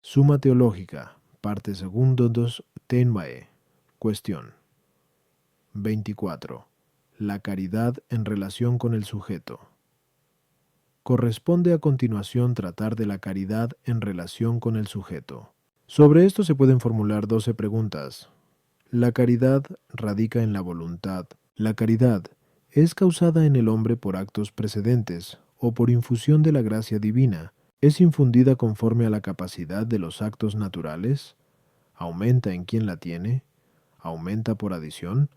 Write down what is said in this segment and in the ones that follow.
Suma Teológica, parte segundo 2, Tenmae. Cuestión 24. La caridad en relación con el sujeto. Corresponde a continuación tratar de la caridad en relación con el sujeto. Sobre esto se pueden formular 12 preguntas. La caridad radica en la voluntad. La caridad es causada en el hombre por actos precedentes o por infusión de la gracia divina. Es infundida conforme a la capacidad de los actos naturales. Aumenta en quien la tiene. Aumenta por adición.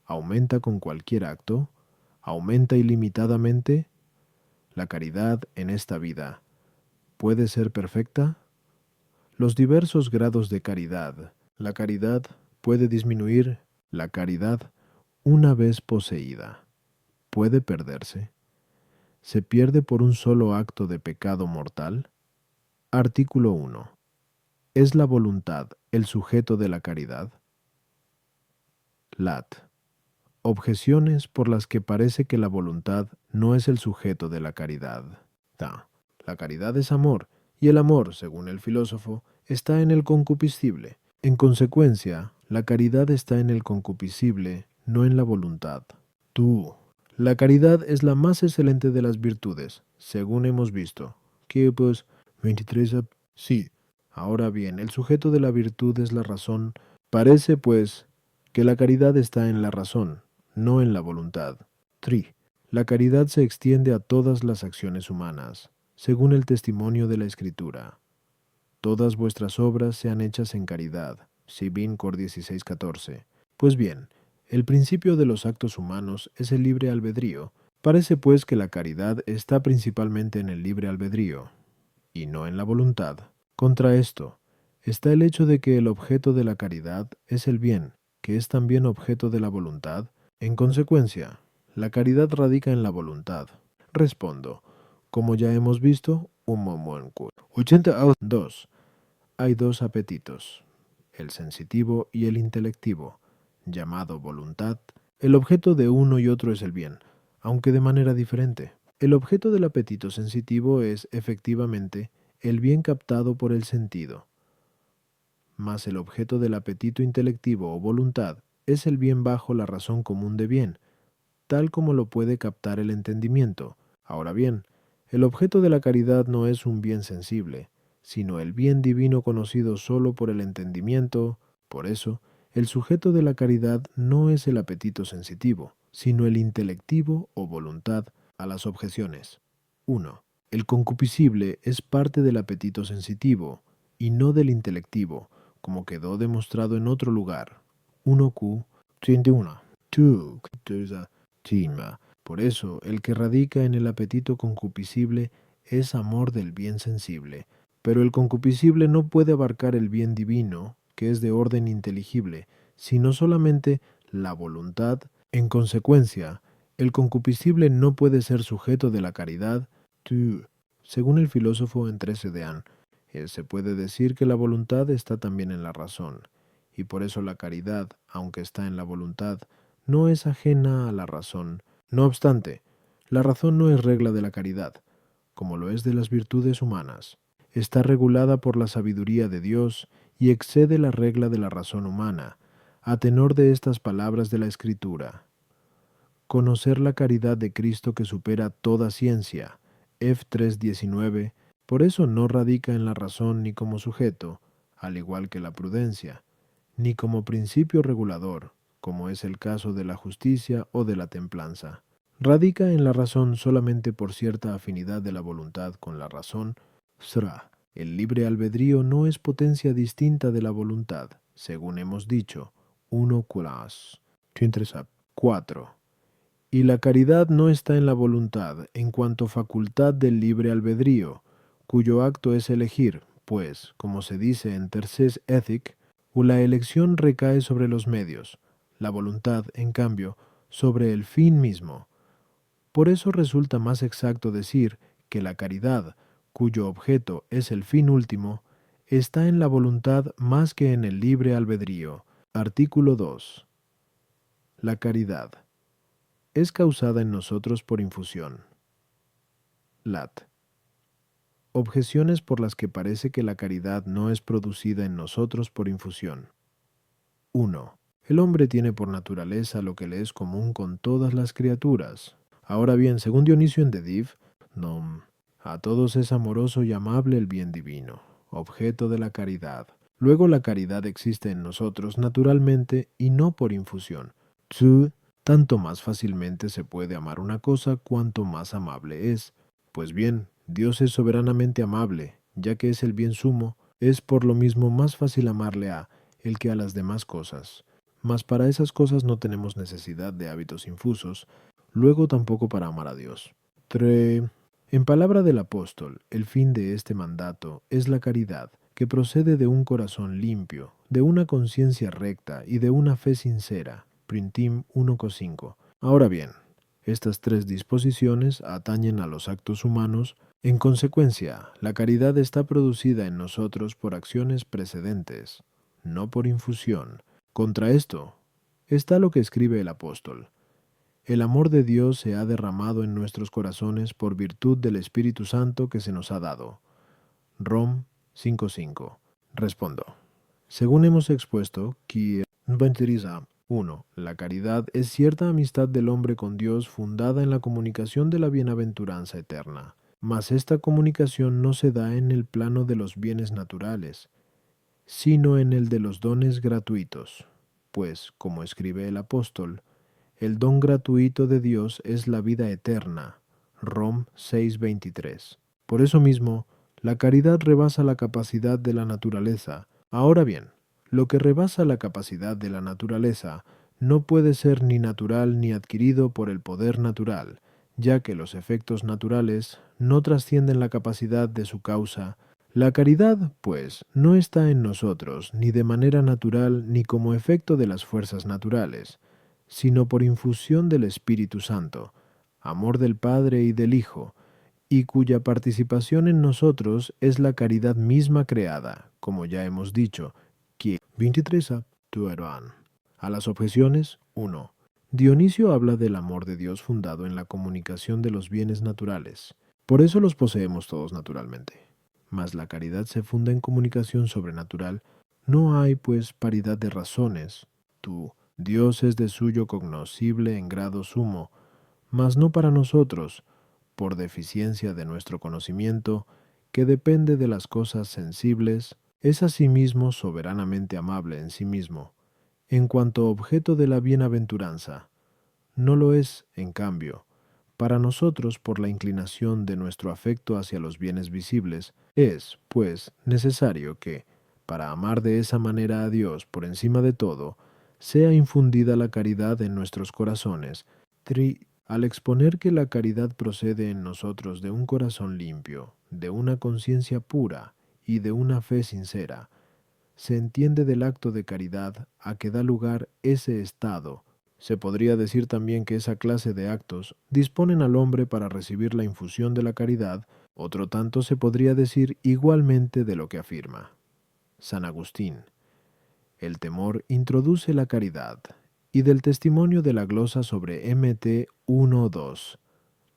Aumenta con cualquier acto. Aumenta ilimitadamente. La caridad en esta vida puede ser perfecta. Los diversos grados de caridad. La caridad puede disminuir. La caridad, una vez poseída, puede perderse. ¿Se pierde por un solo acto de pecado mortal? Artículo 1. ¿Es la voluntad el sujeto de la caridad? Lat. Objeciones por las que parece que la voluntad no es el sujeto de la caridad. Ta. La caridad es amor, y el amor, según el filósofo, está en el concupiscible. En consecuencia, la caridad está en el concupiscible, no en la voluntad. Tú. La caridad es la más excelente de las virtudes, según hemos visto. ¿Qué, pues? 23. Sí. Ahora bien, el sujeto de la virtud es la razón. Parece, pues, que la caridad está en la razón, no en la voluntad. 3. La caridad se extiende a todas las acciones humanas, según el testimonio de la Escritura. Todas vuestras obras sean hechas en caridad. Sibín Cor 16:14. Pues bien, el principio de los actos humanos es el libre albedrío. Parece pues que la caridad está principalmente en el libre albedrío, y no en la voluntad. Contra esto, está el hecho de que el objeto de la caridad es el bien, que es también objeto de la voluntad. En consecuencia, la caridad radica en la voluntad. Respondo, como ya hemos visto, 82. Hay dos apetitos, el sensitivo y el intelectivo, llamado voluntad. El objeto de uno y otro es el bien, aunque de manera diferente. El objeto del apetito sensitivo es, efectivamente, el bien captado por el sentido, mas el objeto del apetito intelectivo o voluntad es el bien bajo la razón común de bien, tal como lo puede captar el entendimiento. Ahora bien, el objeto de la caridad no es un bien sensible, sino el bien divino conocido solo por el entendimiento. Por eso, el sujeto de la caridad no es el apetito sensitivo, sino el intelectivo o voluntad. A las objeciones. 1. El concupiscible es parte del apetito sensitivo, y no del intelectivo, como quedó demostrado en otro lugar. 1Q 31. 2. Por eso, el que radica en el apetito concupiscible es amor del bien sensible, pero el concupiscible no puede abarcar el bien divino, que es de orden inteligible, sino solamente la voluntad. En consecuencia, el concupiscible no puede ser sujeto de la caridad. Según el filósofo en 13 de An, se puede decir que la voluntad está también en la razón, y por eso la caridad, aunque está en la voluntad, no es ajena a la razón. No obstante, la razón no es regla de la caridad, como lo es de las virtudes humanas. Está regulada por la sabiduría de Dios y excede la regla de la razón humana, a tenor de estas palabras de la Escritura. Conocer la caridad de Cristo que supera toda ciencia. F 3:19. Por eso no radica en la razón ni como sujeto, al igual que la prudencia, ni como principio regulador, como es el caso de la justicia o de la templanza. Radica en la razón solamente por cierta afinidad de la voluntad con la razón. Sra. El libre albedrío no es potencia distinta de la voluntad, según hemos dicho. 1 Curas. 4. Y la caridad no está en la voluntad en cuanto facultad del libre albedrío, cuyo acto es elegir, pues, como se dice en Terces Ethic, la elección recae sobre los medios, la voluntad, en cambio, sobre el fin mismo. Por eso resulta más exacto decir que la caridad, cuyo objeto es el fin último, está en la voluntad más que en el libre albedrío. Artículo 2. La caridad es causada en nosotros por infusión. Lat. Objeciones por las que parece que la caridad no es producida en nosotros por infusión. 1. El hombre tiene por naturaleza lo que le es común con todas las criaturas. Ahora bien, según Dionisio en Dediv, a todos es amoroso y amable el bien divino, objeto de la caridad. Luego la caridad existe en nosotros naturalmente y no por infusión. Tanto más fácilmente se puede amar una cosa cuanto más amable es. Pues bien, Dios es soberanamente amable, ya que es el bien sumo, es por lo mismo más fácil amarle a Él que a las demás cosas. Mas para esas cosas no tenemos necesidad de hábitos infusos, luego tampoco para amar a Dios. 3. En palabra del apóstol, el fin de este mandato es la caridad, que procede de un corazón limpio, de una conciencia recta y de una fe sincera. Printim 1,5. Ahora bien, estas tres disposiciones atañen a los actos humanos. En consecuencia, la caridad está producida en nosotros por acciones precedentes, no por infusión. Contra esto está lo que escribe el apóstol. El amor de Dios se ha derramado en nuestros corazones por virtud del Espíritu Santo que se nos ha dado. Rom 5:5. Respondo. Según hemos expuesto, que 1. La caridad es cierta amistad del hombre con Dios fundada en la comunicación de la bienaventuranza eterna. Mas esta comunicación no se da en el plano de los bienes naturales, sino en el de los dones gratuitos. Pues, como escribe el apóstol, el don gratuito de Dios es la vida eterna. Rom 6:23. Por eso mismo, la caridad rebasa la capacidad de la naturaleza. Ahora bien, lo que rebasa la capacidad de la naturaleza no puede ser ni natural ni adquirido por el poder natural, ya que los efectos naturales no trascienden la capacidad de su causa. La caridad, pues, no está en nosotros ni de manera natural ni como efecto de las fuerzas naturales, sino por infusión del Espíritu Santo, amor del Padre y del Hijo, y cuya participación en nosotros es la caridad misma creada, como ya hemos dicho, que 23 a las objeciones. 1. Dionisio habla del amor de Dios fundado en la comunicación de los bienes naturales. Por eso los poseemos todos naturalmente. Mas la caridad se funda en comunicación sobrenatural. No hay, pues, paridad de razones. Dios es de suyo cognoscible en grado sumo, mas no para nosotros, por deficiencia de nuestro conocimiento, que depende de las cosas sensibles, es asimismo soberanamente amable en sí mismo, en cuanto objeto de la bienaventuranza. No lo es, en cambio, para nosotros por la inclinación de nuestro afecto hacia los bienes visibles. Es, pues, necesario que, para amar de esa manera a Dios por encima de todo, sea infundida la caridad en nuestros corazones. Al exponer que la caridad procede en nosotros de un corazón limpio, de una conciencia pura y de una fe sincera, se entiende del acto de caridad a que da lugar ese estado. Se podría decir también que esa clase de actos disponen al hombre para recibir la infusión de la caridad. Otro tanto se podría decir igualmente de lo que afirma San Agustín. El temor introduce la caridad. Y del testimonio de la glosa sobre MT 1:2.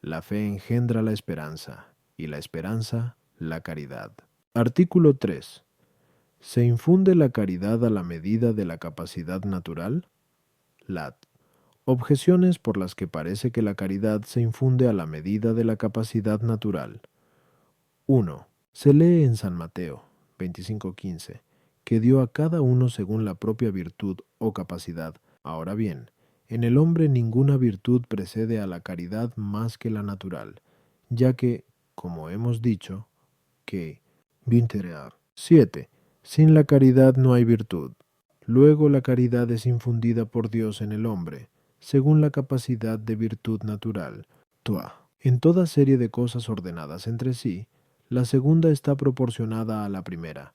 La fe engendra la esperanza, y la esperanza la caridad. Artículo 3. ¿Se infunde la caridad a la medida de la capacidad natural? Lat. Objeciones por las que parece que la caridad se infunde a la medida de la capacidad natural. 1. Se lee en San Mateo 25:15, que dio a cada uno según la propia virtud o capacidad. Ahora bien, en el hombre ninguna virtud precede a la caridad más que la natural, ya que, como hemos dicho, que 7. Sin la caridad no hay virtud. Luego la caridad es infundida por Dios en el hombre, según la capacidad de virtud natural. En toda serie de cosas ordenadas entre sí, la segunda está proporcionada a la primera,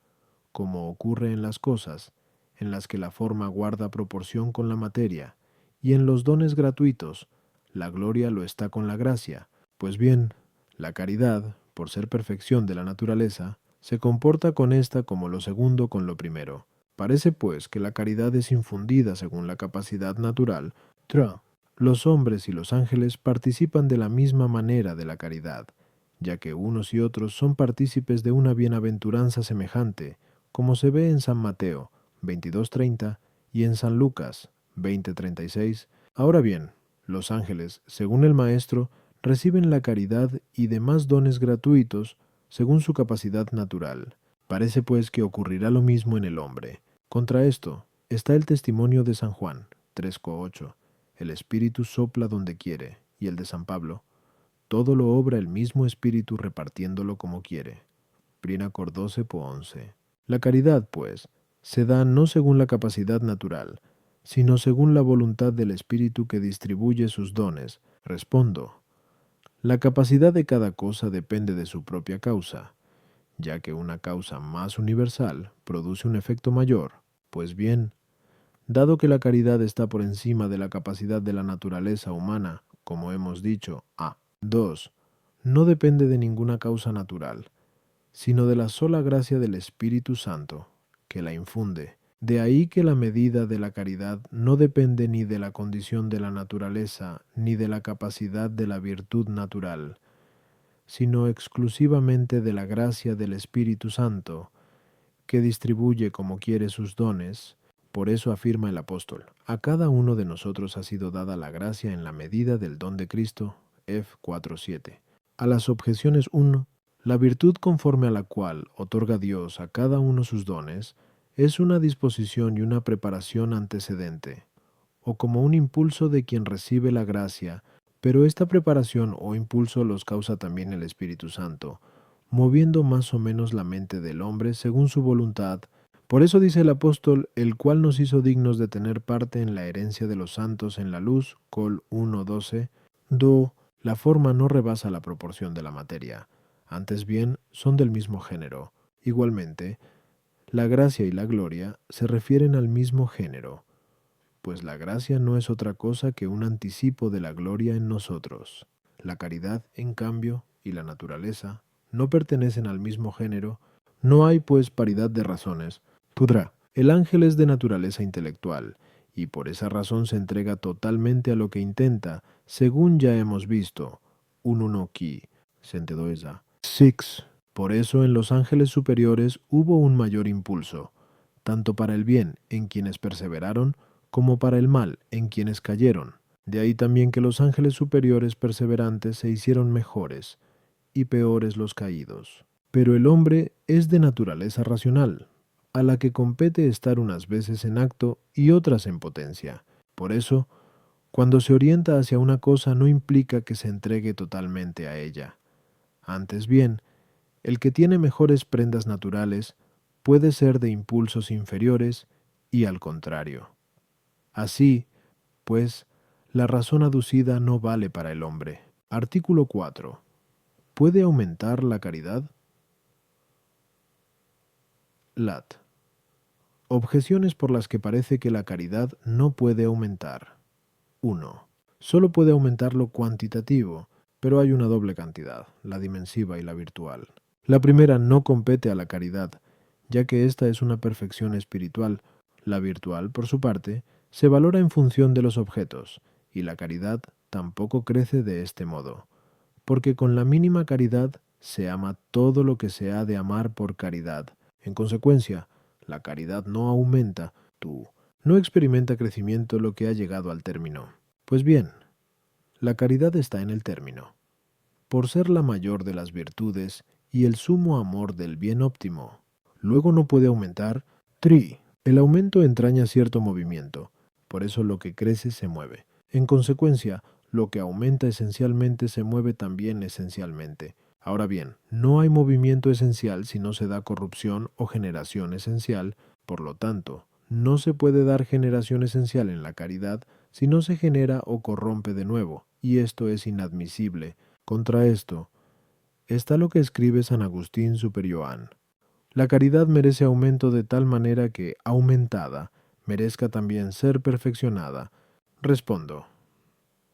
como ocurre en las cosas, en las que la forma guarda proporción con la materia, y en los dones gratuitos, la gloria lo está con la gracia. Pues bien, la caridad, por ser perfección de la naturaleza, se comporta con ésta como lo segundo con lo primero. Parece, pues, que la caridad es infundida según la capacidad natural. Los hombres y los ángeles participan de la misma manera de la caridad, ya que unos y otros son partícipes de una bienaventuranza semejante, como se ve en San Mateo 22:30 y en San Lucas 20:36. Ahora bien, los ángeles, según el Maestro, reciben la caridad y demás dones gratuitos según su capacidad natural. Parece pues que ocurrirá lo mismo en el hombre. Contra esto está el testimonio de San Juan 3:8. El Espíritu sopla donde quiere, y el de San Pablo: todo lo obra el mismo Espíritu repartiéndolo como quiere. Cor 12:11. La caridad, pues, se da no según la capacidad natural, sino según la voluntad del Espíritu que distribuye sus dones. Respondo: la capacidad de cada cosa depende de su propia causa, ya que una causa más universal produce un efecto mayor. Pues bien, dado que la caridad está por encima de la capacidad de la naturaleza humana, como hemos dicho, a 2. No depende de ninguna causa natural, sino de la sola gracia del Espíritu Santo, que la infunde. De ahí que la medida de la caridad no depende ni de la condición de la naturaleza, ni de la capacidad de la virtud natural, sino exclusivamente de la gracia del Espíritu Santo, que distribuye como quiere sus dones. Por eso afirma el apóstol: a cada uno de nosotros ha sido dada la gracia en la medida del don de Cristo. F 4:7. A las objeciones 1, la virtud conforme a la cual otorga Dios a cada uno sus dones es una disposición y una preparación antecedente, o como un impulso de quien recibe la gracia, pero esta preparación o impulso los causa también el Espíritu Santo, moviendo más o menos la mente del hombre según su voluntad. Por eso dice el apóstol: el cual nos hizo dignos de tener parte en la herencia de los santos en la luz, Col 1:12, do la forma no rebasa la proporción de la materia, antes bien son del mismo género. Igualmente, la gracia y la gloria se refieren al mismo género, pues la gracia no es otra cosa que un anticipo de la gloria en nosotros. La caridad, en cambio, y la naturaleza no pertenecen al mismo género. No hay, pues, paridad de razones. Pudra. El ángel es de naturaleza intelectual, y por esa razón se entrega totalmente a lo que intenta, según ya hemos visto. Un uno qui, sentedoesa. 6. Por eso en los ángeles superiores hubo un mayor impulso, tanto para el bien en quienes perseveraron, como para el mal en quienes cayeron. De ahí también que los ángeles superiores perseverantes se hicieron mejores, y peores los caídos. Pero el hombre es de naturaleza racional, a la que compete estar unas veces en acto y otras en potencia. Por eso, cuando se orienta hacia una cosa no implica que se entregue totalmente a ella. Antes bien, el que tiene mejores prendas naturales puede ser de impulsos inferiores y al contrario. Así, pues, la razón aducida no vale para el hombre. Artículo 4. ¿Puede aumentar la caridad? Lat. Objeciones por las que parece que la caridad no puede aumentar. 1. Solo puede aumentar lo cuantitativo, pero hay una doble cantidad, la dimensiva y la virtual. La primera no compete a la caridad, ya que esta es una perfección espiritual. La virtual, por su parte, se valora en función de los objetos, y la caridad tampoco crece de este modo, porque con la mínima caridad se ama todo lo que se ha de amar por caridad. En consecuencia, la caridad no aumenta, no experimenta crecimiento lo que ha llegado al término. Pues bien, la caridad está en el término, por ser la mayor de las virtudes y el sumo amor del bien óptimo. Luego no puede aumentar. El aumento entraña cierto movimiento, por eso lo que crece se mueve. En consecuencia, lo que aumenta esencialmente se mueve también esencialmente. Ahora bien, no hay movimiento esencial si no se da corrupción o generación esencial. Por lo tanto, no se puede dar generación esencial en la caridad si no se genera o corrompe de nuevo, y esto es inadmisible. Contra esto está lo que escribe San Agustín Super Ioan. La caridad merece aumento de tal manera que, aumentada, merezca también ser perfeccionada. Respondo: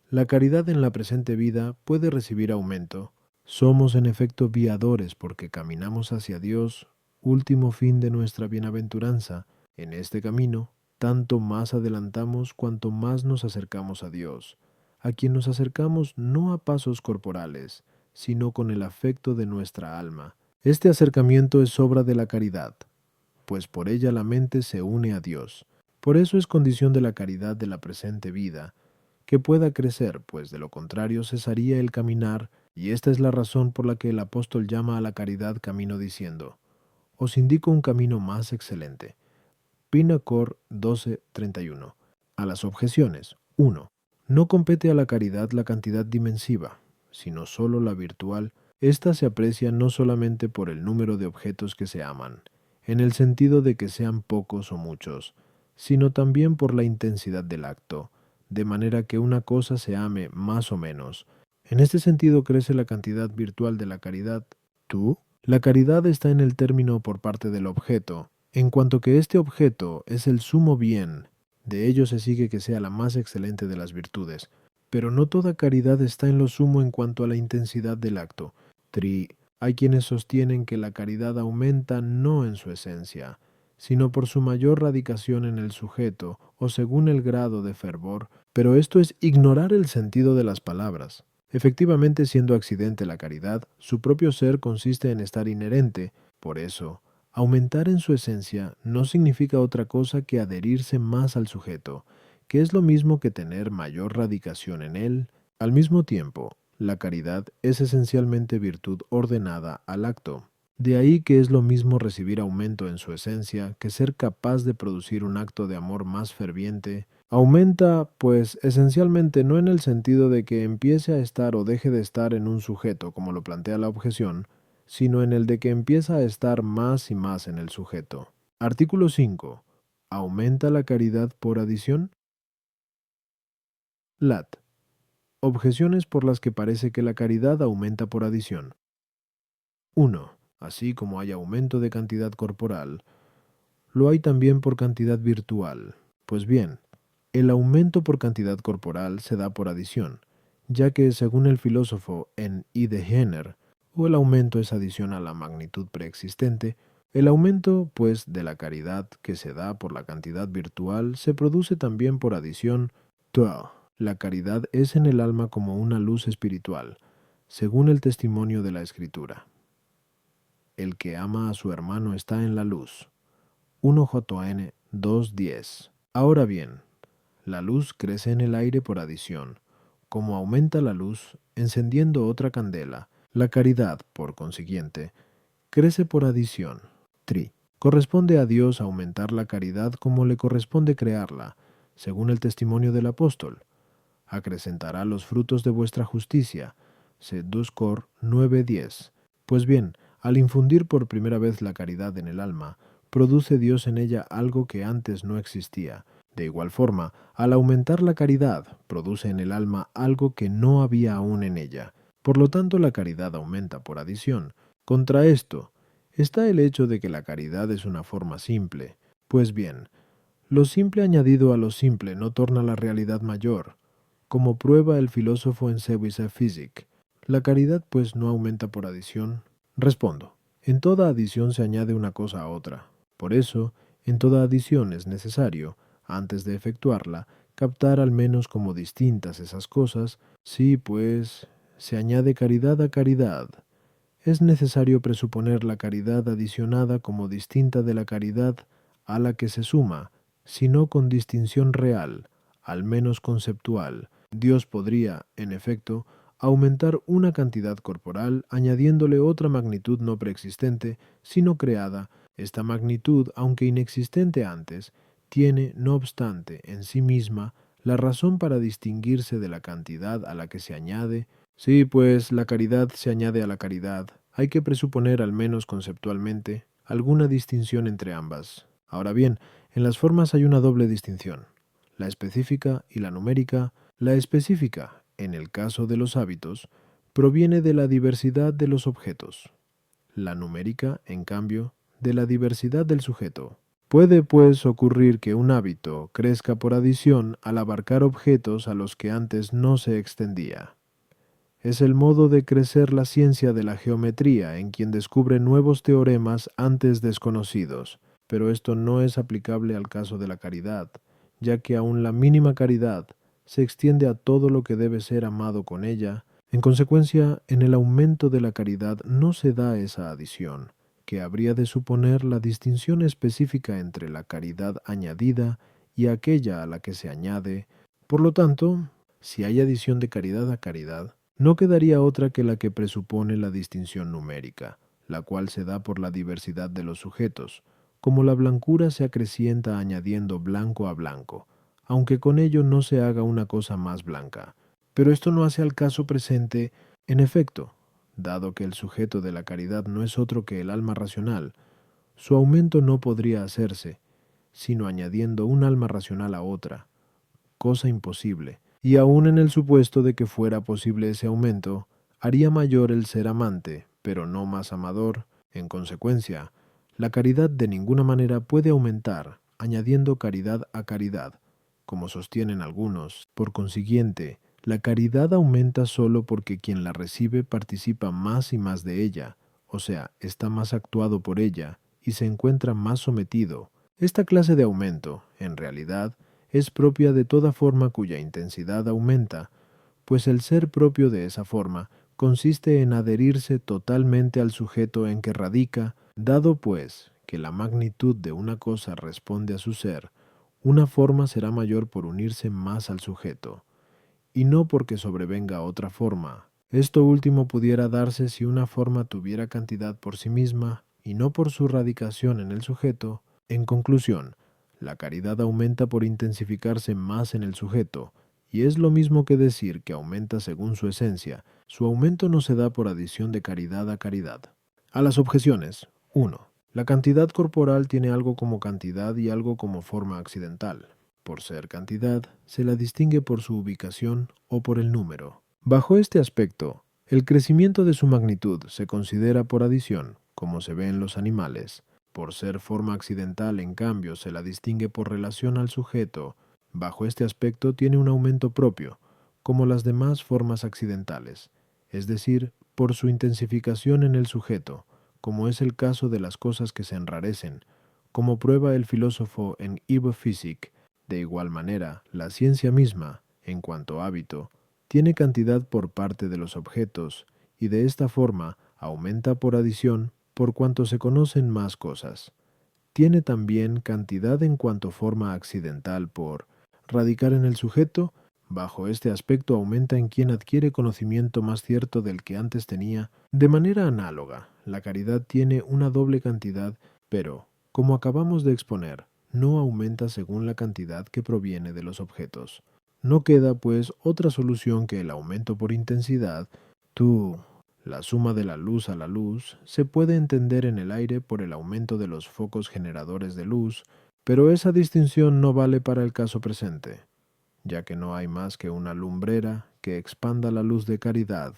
la caridad en la presente vida puede recibir aumento. Somos en efecto viadores porque caminamos hacia Dios, último fin de nuestra bienaventuranza. En este camino, tanto más adelantamos cuanto más nos acercamos a Dios, a quien nos acercamos no a pasos corporales, sino con el afecto de nuestra alma. Este acercamiento es obra de la caridad, pues por ella la mente se une a Dios. Por eso es condición de la caridad de la presente vida, que pueda crecer, pues de lo contrario cesaría el caminar, y esta es la razón por la que el apóstol llama a la caridad camino diciendo: os indico un camino más excelente. Pinacor 12:31. A las objeciones. 1. No compete a la caridad la cantidad dimensiva, sino sólo la virtual. Esta se aprecia no solamente por el número de objetos que se aman, en el sentido de que sean pocos o muchos, sino también por la intensidad del acto, de manera que una cosa se ame más o menos. En este sentido crece la cantidad virtual de la caridad. ¿Tú? La caridad está en el término por parte del objeto, en cuanto que este objeto es el sumo bien. De ello se sigue que sea la más excelente de las virtudes, pero no toda caridad está en lo sumo en cuanto a la intensidad del acto. Hay quienes sostienen que la caridad aumenta no en su esencia, sino por su mayor radicación en el sujeto o según el grado de fervor, pero esto es ignorar el sentido de las palabras. Efectivamente, siendo accidente la caridad, su propio ser consiste en estar inherente. Por eso, aumentar en su esencia no significa otra cosa que adherirse más al sujeto, que es lo mismo que tener mayor radicación en él. Al mismo tiempo, la caridad es esencialmente virtud ordenada al acto. De ahí que es lo mismo recibir aumento en su esencia que ser capaz de producir un acto de amor más ferviente. Aumenta, pues, esencialmente no en el sentido de que empiece a estar o deje de estar en un sujeto, como lo plantea la objeción, sino en el de que empieza a estar más y más en el sujeto. Artículo 5. ¿Aumenta la caridad por adición? Lat. Objeciones por las que parece que la caridad aumenta por adición. 1. Así como hay aumento de cantidad corporal, lo hay también por cantidad virtual. Pues bien, el aumento por cantidad corporal se da por adición, ya que según el filósofo en Ide Jenner, o el aumento es adición a la magnitud preexistente, el aumento, pues, de la caridad que se da por la cantidad virtual se produce también por adición. 2. La caridad es en el alma como una luz espiritual, según el testimonio de la Escritura. El que ama a su hermano está en la luz. 1 Joan 2:10. Ahora bien, la luz crece en el aire por adición. Como aumenta la luz, encendiendo otra candela, la caridad, por consiguiente, crece por adición. Corresponde a Dios aumentar la caridad como le corresponde crearla, según el testimonio del apóstol. Acrecentará los frutos de vuestra justicia. Sed 2 Cor 9:10. Pues bien, al infundir por primera vez la caridad en el alma, produce Dios en ella algo que antes no existía. De igual forma, al aumentar la caridad, produce en el alma algo que no había aún en ella. Por lo tanto, la caridad aumenta por adición. Contra esto, está el hecho de que la caridad es una forma simple. Pues bien, lo simple añadido a lo simple no torna la realidad mayor, como prueba el filósofo en Sewise Physic. La caridad, pues, no aumenta por adición. Respondo. En toda adición se añade una cosa a otra. Por eso, en toda adición es necesario, antes de efectuarla, captar al menos como distintas esas cosas. Sí, pues, se añade caridad a caridad. Es necesario presuponer la caridad adicionada como distinta de la caridad a la que se suma, sino con distinción real, al menos conceptual. Dios podría, en efecto, aumentar una cantidad corporal añadiéndole otra magnitud no preexistente, sino creada. Esta magnitud, aunque inexistente antes, tiene, no obstante, en sí misma, la razón para distinguirse de la cantidad a la que se añade. Sí, pues la caridad se añade a la caridad. Hay que presuponer, al menos conceptualmente, alguna distinción entre ambas. Ahora bien, en las formas hay una doble distinción, la específica y la numérica. La específica, en el caso de los hábitos, proviene de la diversidad de los objetos. La numérica, en cambio, de la diversidad del sujeto. Puede, pues, ocurrir que un hábito crezca por adición al abarcar objetos a los que antes no se extendía. Es el modo de crecer la ciencia de la geometría en quien descubre nuevos teoremas antes desconocidos, pero esto no es aplicable al caso de la caridad, ya que aun la mínima caridad se extiende a todo lo que debe ser amado con ella. En consecuencia, en el aumento de la caridad no se da esa adición, que habría de suponer la distinción específica entre la caridad añadida y aquella a la que se añade. Por lo tanto, si hay adición de caridad a caridad, no quedaría otra que la que presupone la distinción numérica, la cual se da por la diversidad de los sujetos, como la blancura se acrecienta añadiendo blanco a blanco, aunque con ello no se haga una cosa más blanca. Pero esto no hace al caso presente, en efecto, dado que el sujeto de la caridad no es otro que el alma racional, su aumento no podría hacerse, sino añadiendo un alma racional a otra, cosa imposible, y aun en el supuesto de que fuera posible ese aumento, haría mayor el ser amante, pero no más amador. En consecuencia, la caridad de ninguna manera puede aumentar, añadiendo caridad a caridad, como sostienen algunos. Por consiguiente, la caridad aumenta solo porque quien la recibe participa más y más de ella, o sea, está más actuado por ella y se encuentra más sometido. Esta clase de aumento, en realidad, es propia de toda forma cuya intensidad aumenta, pues el ser propio de esa forma consiste en adherirse totalmente al sujeto en que radica, dado pues que la magnitud de una cosa responde a su ser, una forma será mayor por unirse más al sujeto, y no porque sobrevenga otra forma. Esto último pudiera darse si una forma tuviera cantidad por sí misma y no por su radicación en el sujeto. En conclusión, la caridad aumenta por intensificarse más en el sujeto, y es lo mismo que decir que aumenta según su esencia. Su aumento no se da por adición de caridad a caridad. A las objeciones. 1. La cantidad corporal tiene algo como cantidad y algo como forma accidental. Por ser cantidad, se la distingue por su ubicación o por el número. Bajo este aspecto, el crecimiento de su magnitud se considera por adición, como se ve en los animales. Por ser forma accidental, en cambio, se la distingue por relación al sujeto. Bajo este aspecto tiene un aumento propio, como las demás formas accidentales, es decir, por su intensificación en el sujeto, como es el caso de las cosas que se enrarecen, como prueba el filósofo en Physik. De igual manera, la ciencia misma, en cuanto a hábito, tiene cantidad por parte de los objetos, y de esta forma aumenta por adición por cuanto se conocen más cosas. Tiene también cantidad en cuanto forma accidental por radicar en el sujeto. Bajo este aspecto aumenta en quien adquiere conocimiento más cierto del que antes tenía. De manera análoga, la caridad tiene una doble cantidad, pero, como acabamos de exponer, no aumenta según la cantidad que proviene de los objetos. No queda, pues, otra solución que el aumento por intensidad. La suma de la luz a la luz se puede entender en el aire por el aumento de los focos generadores de luz, pero esa distinción no vale para el caso presente, ya que no hay más que una lumbrera que expanda la luz de caridad.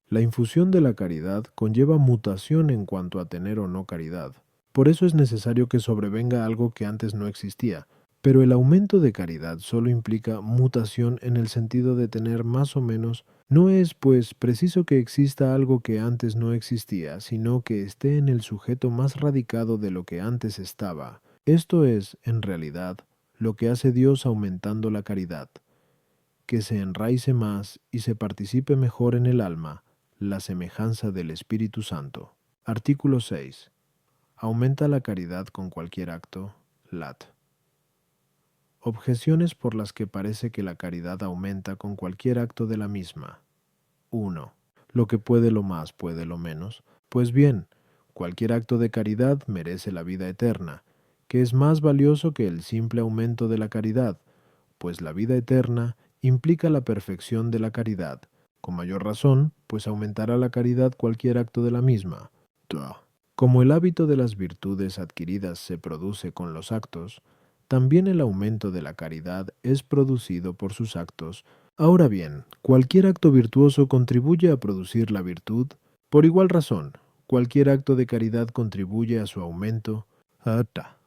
La infusión de la caridad conlleva mutación en cuanto a tener o no caridad. Por eso es necesario que sobrevenga algo que antes no existía, pero el aumento de caridad solo implica mutación en el sentido de tener más o menos. No es, pues, preciso que exista algo que antes no existía, sino que esté en el sujeto más radicado de lo que antes estaba. Esto es, en realidad, lo que hace Dios aumentando la caridad, que se enraice más y se participe mejor en el alma, la semejanza del Espíritu Santo. Artículo 6. Aumenta la caridad con cualquier acto. Lat. Objeciones por las que parece que la caridad aumenta con cualquier acto de la misma. 1. Lo que puede lo más puede lo menos. Pues bien, cualquier acto de caridad merece la vida eterna, que es más valioso que el simple aumento de la caridad, pues la vida eterna implica la perfección de la caridad. Con mayor razón, pues aumentará la caridad cualquier acto de la misma. Como el hábito de las virtudes adquiridas se produce con los actos, también el aumento de la caridad es producido por sus actos. Ahora bien, cualquier acto virtuoso contribuye a producir la virtud. Por igual razón, cualquier acto de caridad contribuye a su aumento.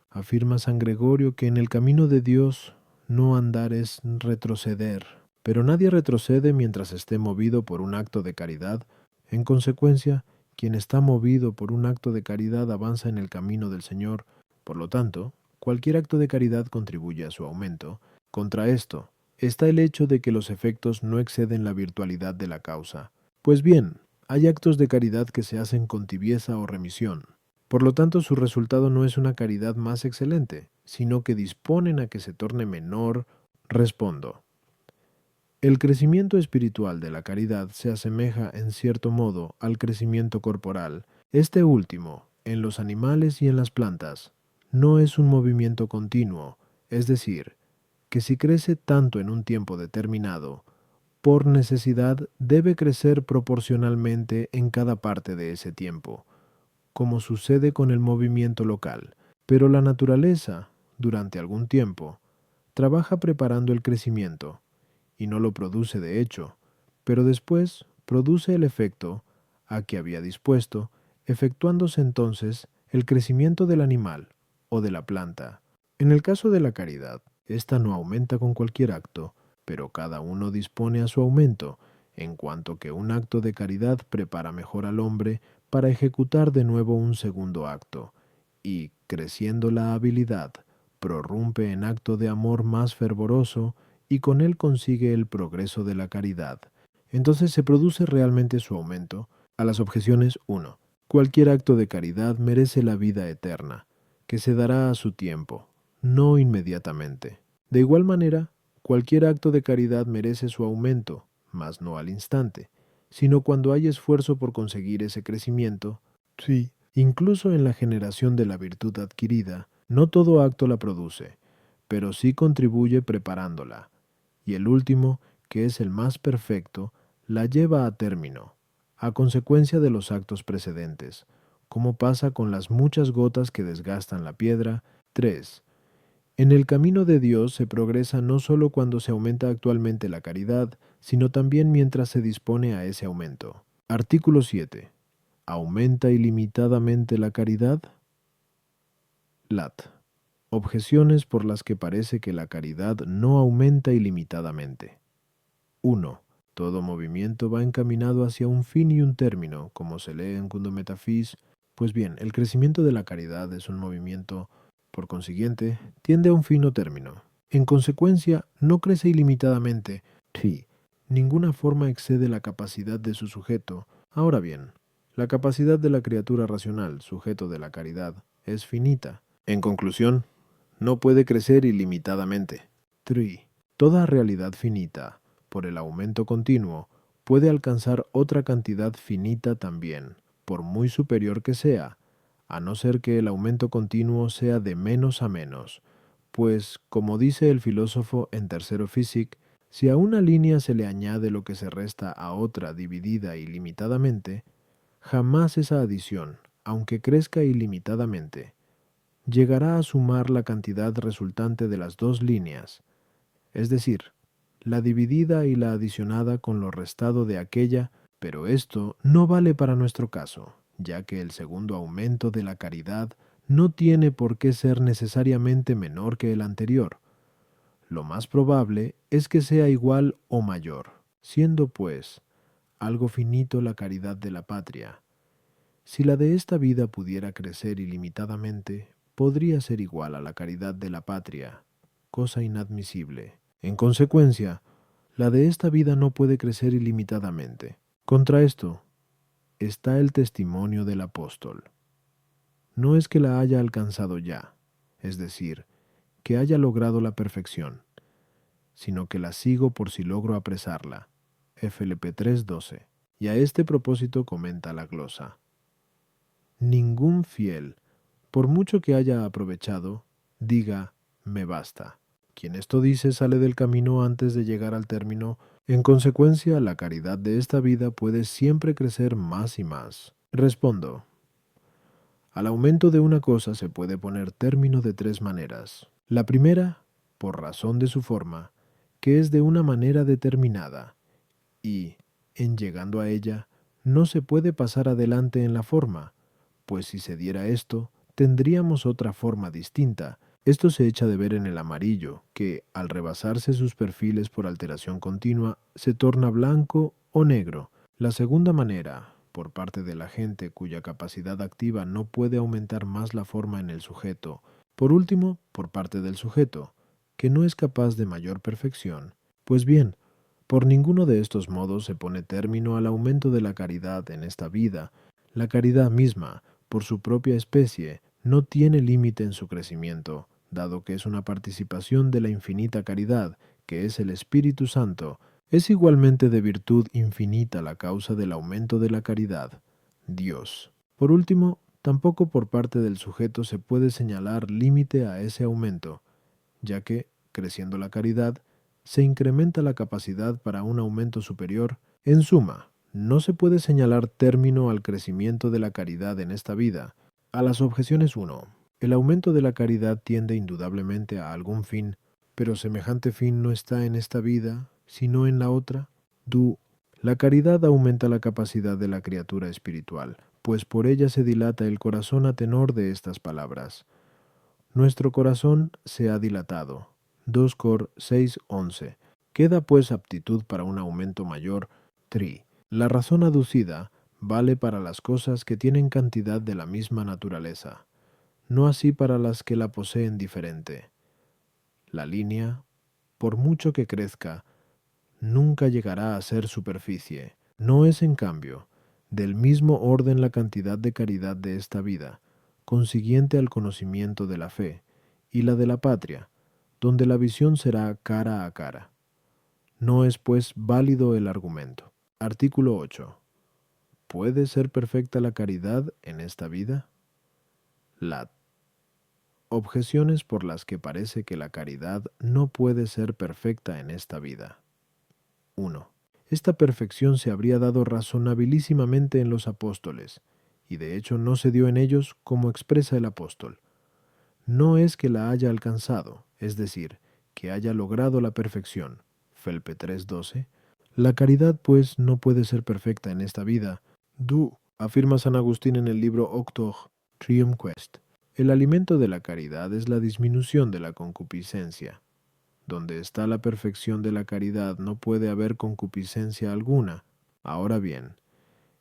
Afirma San Gregorio que en el camino de Dios no andar es retroceder, pero nadie retrocede mientras esté movido por un acto de caridad. En consecuencia, quien está movido por un acto de caridad avanza en el camino del Señor. Por lo tanto, cualquier acto de caridad contribuye a su aumento. Contra esto, está el hecho de que los efectos no exceden la virtualidad de la causa. Pues bien, hay actos de caridad que se hacen con tibieza o remisión. Por lo tanto, su resultado no es una caridad más excelente, sino que disponen a que se torne menor. Respondo. El crecimiento espiritual de la caridad se asemeja en cierto modo al crecimiento corporal. Este último, en los animales y en las plantas, no es un movimiento continuo, es decir, que si crece tanto en un tiempo determinado, por necesidad debe crecer proporcionalmente en cada parte de ese tiempo, como sucede con el movimiento local. Pero la naturaleza, durante algún tiempo, trabaja preparando el crecimiento, y no lo produce de hecho, pero después produce el efecto a que había dispuesto, efectuándose entonces el crecimiento del animal o de la planta. En el caso de la caridad, ésta no aumenta con cualquier acto, pero cada uno dispone a su aumento, en cuanto que un acto de caridad prepara mejor al hombre para ejecutar de nuevo un segundo acto, y, creciendo la habilidad, prorrumpe en acto de amor más fervoroso, y con él consigue el progreso de la caridad. Entonces se produce realmente su aumento. A las objeciones 1. Cualquier acto de caridad merece la vida eterna, que se dará a su tiempo, no inmediatamente. De igual manera, cualquier acto de caridad merece su aumento, mas no al instante, sino cuando hay esfuerzo por conseguir ese crecimiento. Sí, incluso en la generación de la virtud adquirida, no todo acto la produce, pero sí contribuye preparándola, y el último, que es el más perfecto, la lleva a término, a consecuencia de los actos precedentes, como pasa con las muchas gotas que desgastan la piedra. 3. En el camino de Dios se progresa no sólo cuando se aumenta actualmente la caridad, sino también mientras se dispone a ese aumento. Artículo 7. ¿Aumenta ilimitadamente la caridad? Lat. Objeciones por las que parece que la caridad no aumenta ilimitadamente. 1. Todo movimiento va encaminado hacia un fin y un término, como se lee en Kundo Metafis. Pues bien, el crecimiento de la caridad es un movimiento, por consiguiente, tiende a un fin o término. En consecuencia, no crece ilimitadamente. Sí, ninguna forma excede la capacidad de su sujeto. Ahora bien, la capacidad de la criatura racional, sujeto de la caridad, es finita. En conclusión, no puede crecer ilimitadamente. 3. Toda realidad finita, por el aumento continuo, puede alcanzar otra cantidad finita también, por muy superior que sea, a no ser que el aumento continuo sea de menos a menos, pues, como dice el filósofo en Tercero Physic, si a una línea se le añade lo que se resta a otra dividida ilimitadamente, jamás esa adición, aunque crezca ilimitadamente, llegará a sumar la cantidad resultante de las dos líneas, es decir, la dividida y la adicionada con lo restado de aquella, pero esto no vale para nuestro caso, ya que el segundo aumento de la caridad no tiene por qué ser necesariamente menor que el anterior. Lo más probable es que sea igual o mayor, siendo pues algo finito la caridad de la patria. Si la de esta vida pudiera crecer ilimitadamente, podría ser igual a la caridad de la patria, cosa inadmisible. En consecuencia, la de esta vida no puede crecer ilimitadamente. Contra esto está el testimonio del apóstol. No es que la haya alcanzado ya, es decir, que haya logrado la perfección, sino que la sigo por si logro apresarla. FLP 3:12. Y a este propósito comenta la glosa. Ningún fiel, por mucho que haya aprovechado, diga, me basta. Quien esto dice sale del camino antes de llegar al término. En consecuencia, la caridad de esta vida puede siempre crecer más y más. Respondo. Al aumento de una cosa se puede poner término de tres maneras. La primera, por razón de su forma, que es de una manera determinada, y, en llegando a ella, no se puede pasar adelante en la forma, pues si se diera esto, tendríamos otra forma distinta. Esto se echa de ver en el amarillo, que, al rebasarse sus perfiles por alteración continua, se torna blanco o negro. La segunda manera, por parte de la gente cuya capacidad activa no puede aumentar más la forma en el sujeto. Por último, por parte del sujeto, que no es capaz de mayor perfección, Pues bien, por ninguno de estos modos se pone término al aumento de la caridad en esta vida. La caridad misma, por su propia especie, no tiene límite en su crecimiento, dado que es una participación de la infinita caridad, que es el Espíritu Santo. Es igualmente de virtud infinita la causa del aumento de la caridad, Dios. Por último, tampoco por parte del sujeto se puede señalar límite a ese aumento, ya que, creciendo la caridad, se incrementa la capacidad para un aumento superior. En suma, no se puede señalar término al crecimiento de la caridad en esta vida. A las objeciones 1. El aumento de la caridad tiende indudablemente a algún fin, pero semejante fin no está en esta vida, sino en la otra. Du. La caridad aumenta la capacidad de la criatura espiritual, pues por ella se dilata el corazón a tenor de estas palabras. Nuestro corazón se ha dilatado. 2 Cor 6:11. Queda pues aptitud para un aumento mayor. 3. La razón aducida vale para las cosas que tienen cantidad de la misma naturaleza, no así para las que la poseen diferente. La línea, por mucho que crezca, nunca llegará a ser superficie. No es, en cambio, del mismo orden la cantidad de caridad de esta vida, consiguiente al conocimiento de la fe, y la de la patria, donde la visión será cara a cara. No es, pues, válido el argumento. Artículo 8. ¿Puede ser perfecta la caridad en esta vida? Lat. Objeciones por las que parece que la caridad no puede ser perfecta en esta vida. 1. Esta perfección se habría dado razonabilísimamente en los apóstoles, y de hecho no se dio en ellos como expresa el apóstol. No es que la haya alcanzado, es decir, que haya logrado la perfección. Felpe 3:12. La caridad, pues, no puede ser perfecta en esta vida. Du, afirma San Agustín en el libro Octog Trium Quest. El alimento de la caridad es la disminución de la concupiscencia. Donde está la perfección de la caridad no puede haber concupiscencia alguna. Ahora bien,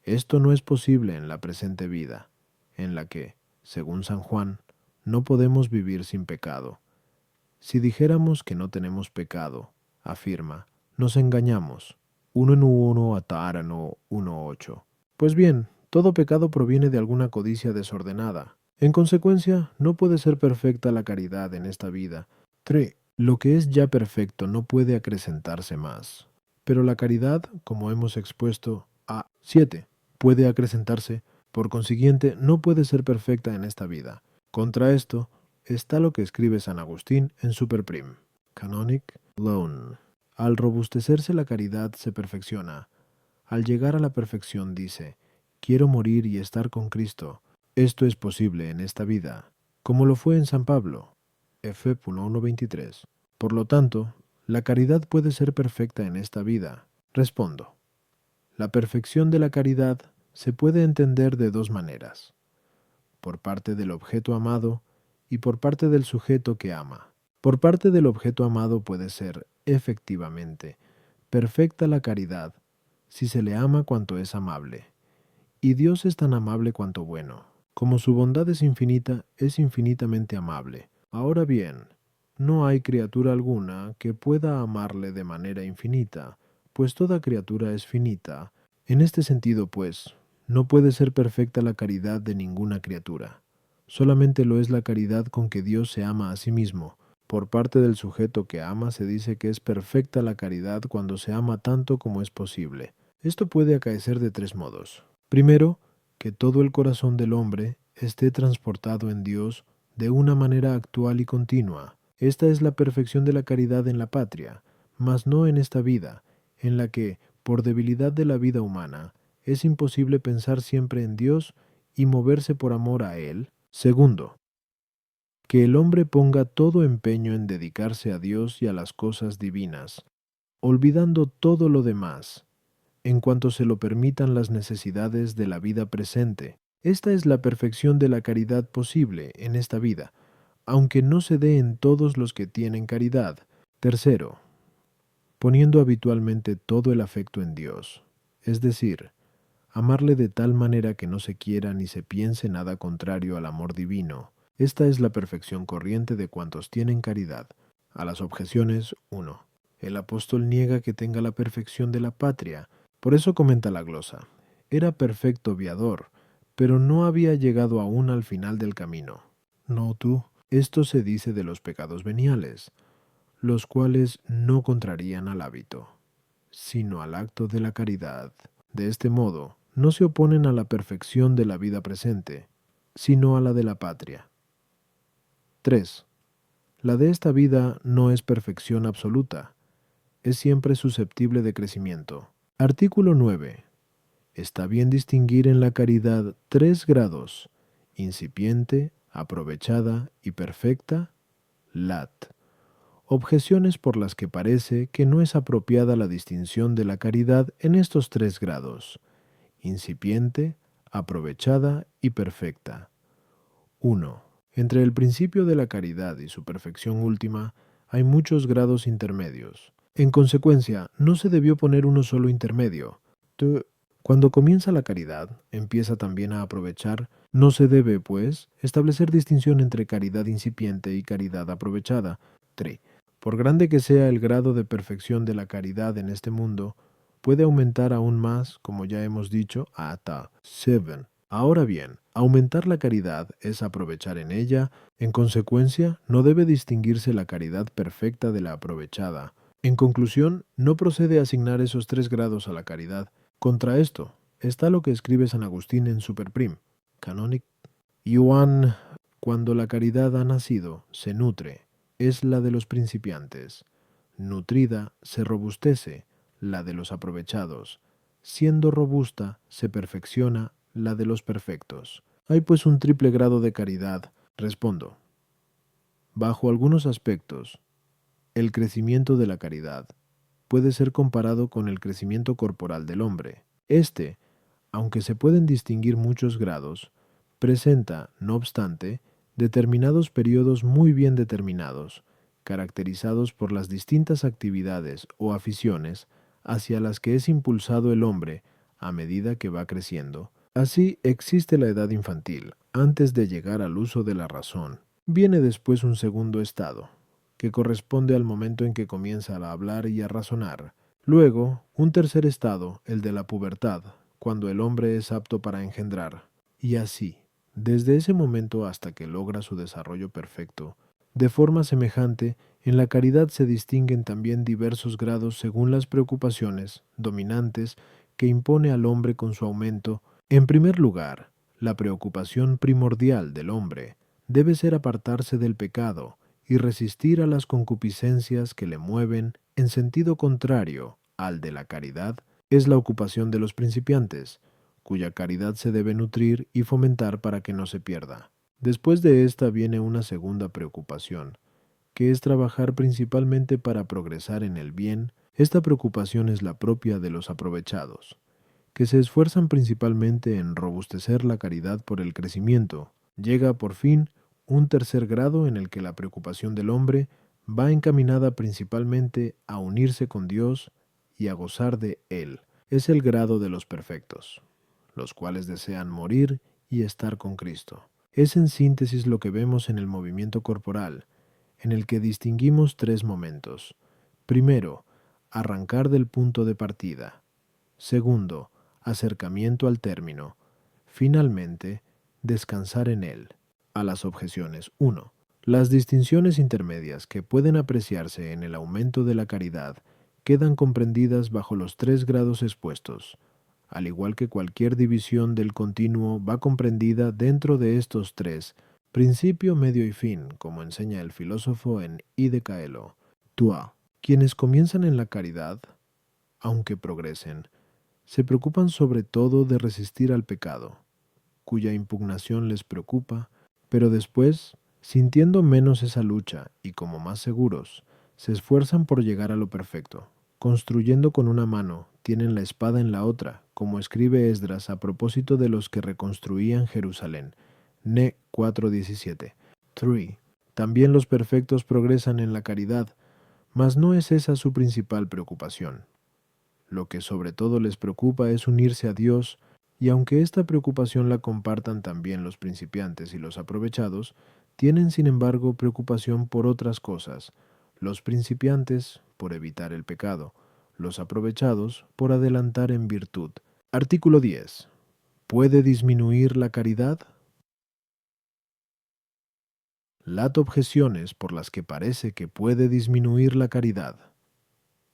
esto no es posible en la presente vida, en la que, según San Juan, no podemos vivir sin pecado. Si dijéramos que no tenemos pecado, afirma, nos engañamos. 1 en 1 Atárano 1:8. Pues bien, todo pecado proviene de alguna codicia desordenada. En consecuencia, no puede ser perfecta la caridad en esta vida. 3. Lo que es ya perfecto no puede acrecentarse más. Pero la caridad, como hemos expuesto, a 7, puede acrecentarse, por consiguiente no puede ser perfecta en esta vida. Contra esto está lo que escribe San Agustín en Superprim. Canonic Loan. Al robustecerse la caridad se perfecciona. Al llegar a la perfección dice, quiero morir y estar con Cristo. Esto es posible en esta vida, como lo fue en San Pablo. F. 1:23. Por lo tanto, la caridad puede ser perfecta en esta vida. Respondo. La perfección de la caridad se puede entender de dos maneras: por parte del objeto amado y por parte del sujeto que ama. Por parte del objeto amado puede ser, efectivamente, perfecta la caridad si se le ama cuanto es amable. Y Dios es tan amable cuanto bueno. Como su bondad es infinita, es infinitamente amable. Ahora bien, no hay criatura alguna que pueda amarle de manera infinita, pues toda criatura es finita. En este sentido, pues, no puede ser perfecta la caridad de ninguna criatura. Solamente lo es la caridad con que Dios se ama a sí mismo. Por parte del sujeto que ama se dice que es perfecta la caridad cuando se ama tanto como es posible. Esto puede acaecer de tres modos. Primero, que todo el corazón del hombre esté transportado en Dios de una manera actual y continua. Esta es la perfección de la caridad en la patria, mas no en esta vida, en la que, por debilidad de la vida humana, es imposible pensar siempre en Dios y moverse por amor a Él. Segundo, que el hombre ponga todo empeño en dedicarse a Dios y a las cosas divinas, olvidando todo lo demás, en cuanto se lo permitan las necesidades de la vida presente. Esta es la perfección de la caridad posible en esta vida, aunque no se dé en todos los que tienen caridad. Tercero, poniendo habitualmente todo el afecto en Dios, es decir, amarle de tal manera que no se quiera ni se piense nada contrario al amor divino. Esta es la perfección corriente de cuantos tienen caridad. A las objeciones 1. El apóstol niega que tenga la perfección de la patria. Por eso comenta la glosa: era perfecto viador, pero no había llegado aún al final del camino. No tú. Esto se dice de los pecados veniales, los cuales no contrarían al hábito, sino al acto de la caridad. De este modo, no se oponen a la perfección de la vida presente, sino a la de la patria. 3. La de esta vida no es perfección absoluta, es siempre susceptible de crecimiento. Artículo 9. Está bien distinguir en la caridad 3 grados: incipiente, aprovechada y perfecta, lat. Objeciones por las que parece que no es apropiada la distinción de la caridad en estos 3 grados: incipiente, aprovechada y perfecta. 1. Entre el principio de la caridad y su perfección última hay muchos grados intermedios. En consecuencia, no se debió poner uno solo intermedio. Cuando comienza la caridad, empieza también a aprovechar. No se debe, pues, establecer distinción entre caridad incipiente y caridad aprovechada. 3. Por grande que sea el grado de perfección de la caridad en este mundo, puede aumentar aún más, como ya hemos dicho, hasta 7. Ahora bien, aumentar la caridad es aprovechar en ella. En consecuencia, no debe distinguirse la caridad perfecta de la aprovechada. En conclusión, no procede asignar esos 3 grados a la caridad. Contra esto está lo que escribe San Agustín en Superprim, Canonic. Ioan, cuando la caridad ha nacido, se nutre, es la de los principiantes. Nutrida, se robustece, la de los aprovechados. Siendo robusta, se perfecciona, la de los perfectos. Hay pues un triple grado de caridad. Respondo. Bajo algunos aspectos, el crecimiento de la caridad puede ser comparado con el crecimiento corporal del hombre. Este, aunque se pueden distinguir muchos grados, presenta, no obstante, determinados periodos muy bien determinados, caracterizados por las distintas actividades o aficiones hacia las que es impulsado el hombre a medida que va creciendo. Así existe la edad infantil, antes de llegar al uso de la razón. Viene después un segundo estado, que corresponde al momento en que comienza a hablar y a razonar. Luego, un tercer estado, el de la pubertad, cuando el hombre es apto para engendrar. Y así, desde ese momento hasta que logra su desarrollo perfecto. De forma semejante, en la caridad se distinguen también diversos grados según las preocupaciones dominantes que impone al hombre con su aumento. En primer lugar, la preocupación primordial del hombre debe ser apartarse del pecado y resistir a las concupiscencias que le mueven en sentido contrario al de la caridad. Es la ocupación de los principiantes, cuya caridad se debe nutrir y fomentar para que no se pierda. Después de esta viene una segunda preocupación, que es trabajar principalmente para progresar en el bien. Esta preocupación es la propia de los aprovechados, que se esfuerzan principalmente en robustecer la caridad por el crecimiento. Llega, por fin, un tercer grado en el que la preocupación del hombre va encaminada principalmente a unirse con Dios y a gozar de Él. Es el grado de los perfectos, los cuales desean morir y estar con Cristo. Es en síntesis lo que vemos en el movimiento corporal, en el que distinguimos 3 momentos. Primero, arrancar del punto de partida. Segundo, acercamiento al término. Finalmente, descansar en él. A las objeciones. 1. Las distinciones intermedias que pueden apreciarse en el aumento de la caridad quedan comprendidas bajo los 3 grados expuestos, al igual que cualquier división del continuo va comprendida dentro de estos 3, principio, medio y fin, como enseña el filósofo en I de Caelo. Tua. Quienes comienzan en la caridad, aunque progresen, se preocupan sobre todo de resistir al pecado, cuya impugnación les preocupa, pero después, sintiendo menos esa lucha y como más seguros, se esfuerzan por llegar a lo perfecto. Construyendo con una mano, tienen la espada en la otra, como escribe Esdras a propósito de los que reconstruían Jerusalén. Ne 4:17. 3. También los perfectos progresan en la caridad, mas no es esa su principal preocupación. Lo que sobre todo les preocupa es unirse a Dios, y aunque esta preocupación la compartan también los principiantes y los aprovechados, tienen sin embargo preocupación por otras cosas, los principiantes por evitar el pecado, los aprovechados por adelantar en virtud. Artículo 10. ¿Puede disminuir la caridad? Lat objeciones por las que parece que puede disminuir la caridad.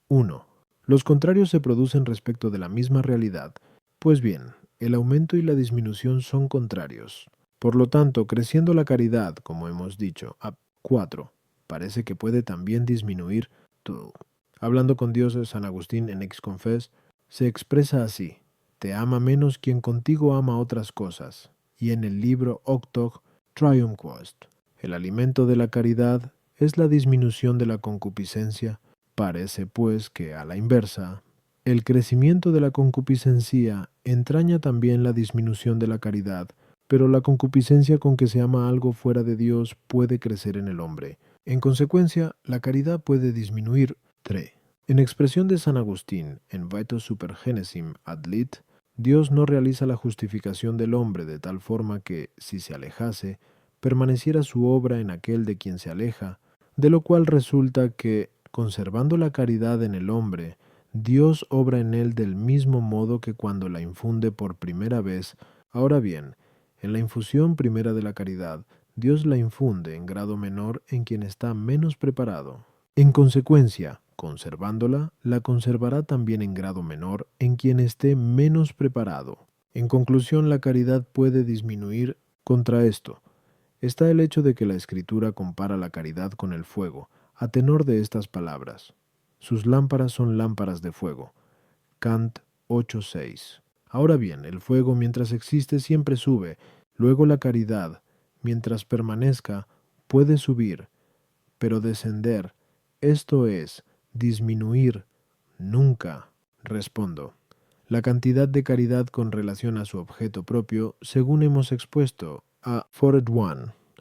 1. Los contrarios se producen respecto de la misma realidad. Pues bien, el aumento y la disminución son contrarios. Por lo tanto, creciendo la caridad, como hemos dicho, a 4, parece que puede también disminuir tu. Hablando con Dios, San Agustín en Ex Confess se expresa así: te ama menos quien contigo ama otras cosas. Y en el libro Octog Triumquost, el alimento de la caridad es la disminución de la concupiscencia. Parece, pues, que a la inversa, el crecimiento de la concupiscencia entraña también la disminución de la caridad, pero la concupiscencia con que se ama algo fuera de Dios puede crecer en el hombre. En consecuencia, la caridad puede disminuir. 3. En expresión de San Agustín, en Vitus Supergenesim ad lit, Dios no realiza la justificación del hombre de tal forma que, si se alejase, permaneciera su obra en aquel de quien se aleja, de lo cual resulta que, conservando la caridad en el hombre, Dios obra en él del mismo modo que cuando la infunde por primera vez. Ahora bien, en la infusión primera de la caridad, Dios la infunde en grado menor en quien está menos preparado. En consecuencia, conservándola, la conservará también en grado menor en quien esté menos preparado. En conclusión, la caridad puede disminuir. Contra esto está el hecho de que la Escritura compara la caridad con el fuego, a tenor de estas palabras: sus lámparas son lámparas de fuego. Cant 8:6. Ahora bien, el fuego mientras existe siempre sube, luego la caridad, mientras permanezca, puede subir, pero descender, esto es, disminuir, nunca. Respondo: la cantidad de caridad con relación a su objeto propio, según hemos expuesto, a 4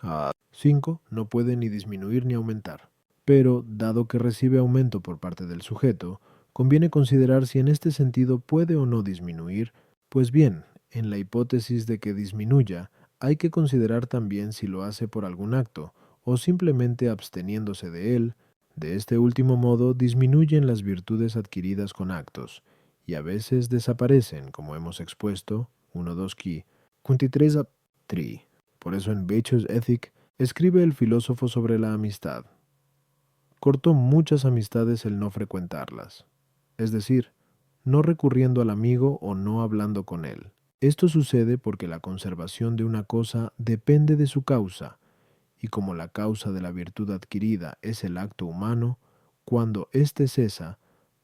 a 5, no puede ni disminuir ni aumentar. Pero, dado que recibe aumento por parte del sujeto, conviene considerar si en este sentido puede o no disminuir. Pues bien, en la hipótesis de que disminuya, hay que considerar también si lo hace por algún acto, o simplemente absteniéndose de él. De este último modo disminuyen las virtudes adquiridas con actos, y a veces desaparecen, como hemos expuesto, 1-2 qui, 23 a 3. Por eso en Virtues Ethic escribe el filósofo sobre la amistad: cortó muchas amistades el no frecuentarlas, es decir, no recurriendo al amigo o no hablando con él. Esto sucede porque la conservación de una cosa depende de su causa, y como la causa de la virtud adquirida es el acto humano, cuando éste cesa,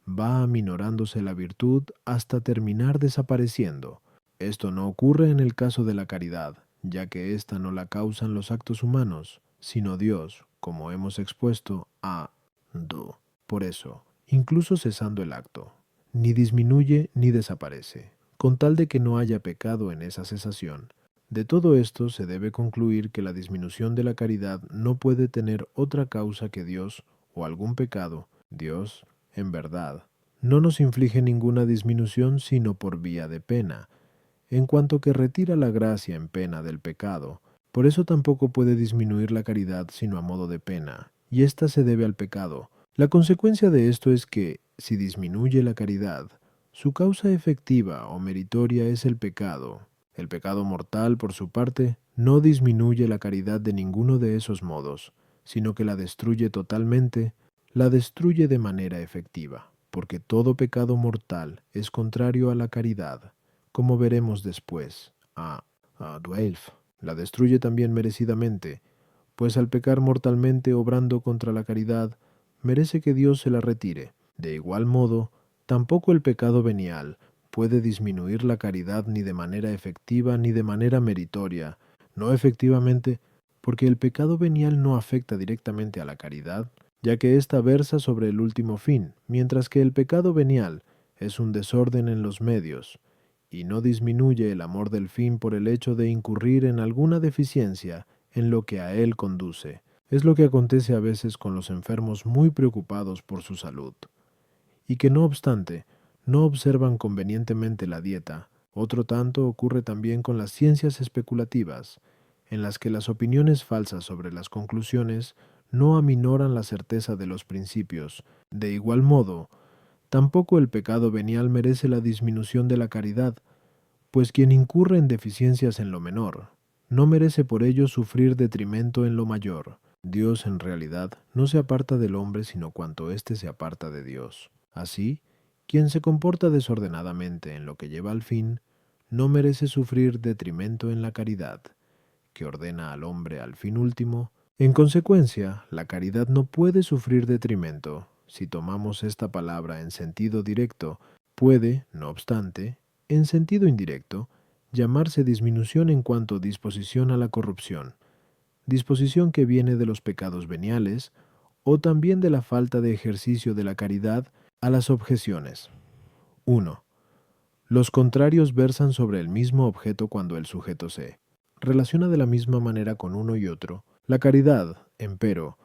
va aminorándose la virtud hasta terminar desapareciendo. Esto no ocurre en el caso de la caridad, ya que ésta no la causan los actos humanos, sino Dios, como hemos expuesto a 2. Por eso, incluso cesando el acto, ni disminuye ni desaparece, con tal de que no haya pecado en esa cesación. De todo esto se debe concluir que la disminución de la caridad no puede tener otra causa que Dios o algún pecado. Dios, en verdad, no nos inflige ninguna disminución sino por vía de pena, en cuanto que retira la gracia en pena del pecado. Por eso tampoco puede disminuir la caridad sino a modo de pena, y ésta se debe al pecado. La consecuencia de esto es que, si disminuye la caridad, su causa efectiva o meritoria es el pecado. El pecado mortal, por su parte, no disminuye la caridad de ninguno de esos modos, sino que la destruye totalmente, la destruye de manera efectiva, porque todo pecado mortal es contrario a la caridad, como veremos después. A 12. La destruye también merecidamente, pues al pecar mortalmente obrando contra la caridad, merece que Dios se la retire. De igual modo, tampoco el pecado venial puede disminuir la caridad ni de manera efectiva ni de manera meritoria, no efectivamente, porque el pecado venial no afecta directamente a la caridad, ya que ésta versa sobre el último fin, mientras que el pecado venial es un desorden en los medios, y no disminuye el amor del fin por el hecho de incurrir en alguna deficiencia en lo que a él conduce. Es lo que acontece a veces con los enfermos muy preocupados por su salud, y que no obstante, no observan convenientemente la dieta. Otro tanto ocurre también con las ciencias especulativas, en las que las opiniones falsas sobre las conclusiones no aminoran la certeza de los principios. De igual modo, tampoco el pecado venial merece la disminución de la caridad, pues quien incurre en deficiencias en lo menor, no merece por ello sufrir detrimento en lo mayor. Dios en realidad no se aparta del hombre sino cuanto éste se aparta de Dios. Así, quien se comporta desordenadamente en lo que lleva al fin, no merece sufrir detrimento en la caridad, que ordena al hombre al fin último. En consecuencia, la caridad no puede sufrir detrimento. Si tomamos esta palabra en sentido directo, puede, no obstante, en sentido indirecto, llamarse disminución en cuanto disposición a la corrupción, disposición que viene de los pecados veniales, o también de la falta de ejercicio de la caridad a las objeciones. 1. Los contrarios versan sobre el mismo objeto cuando el sujeto se relaciona de la misma manera con uno y otro. La caridad, empero,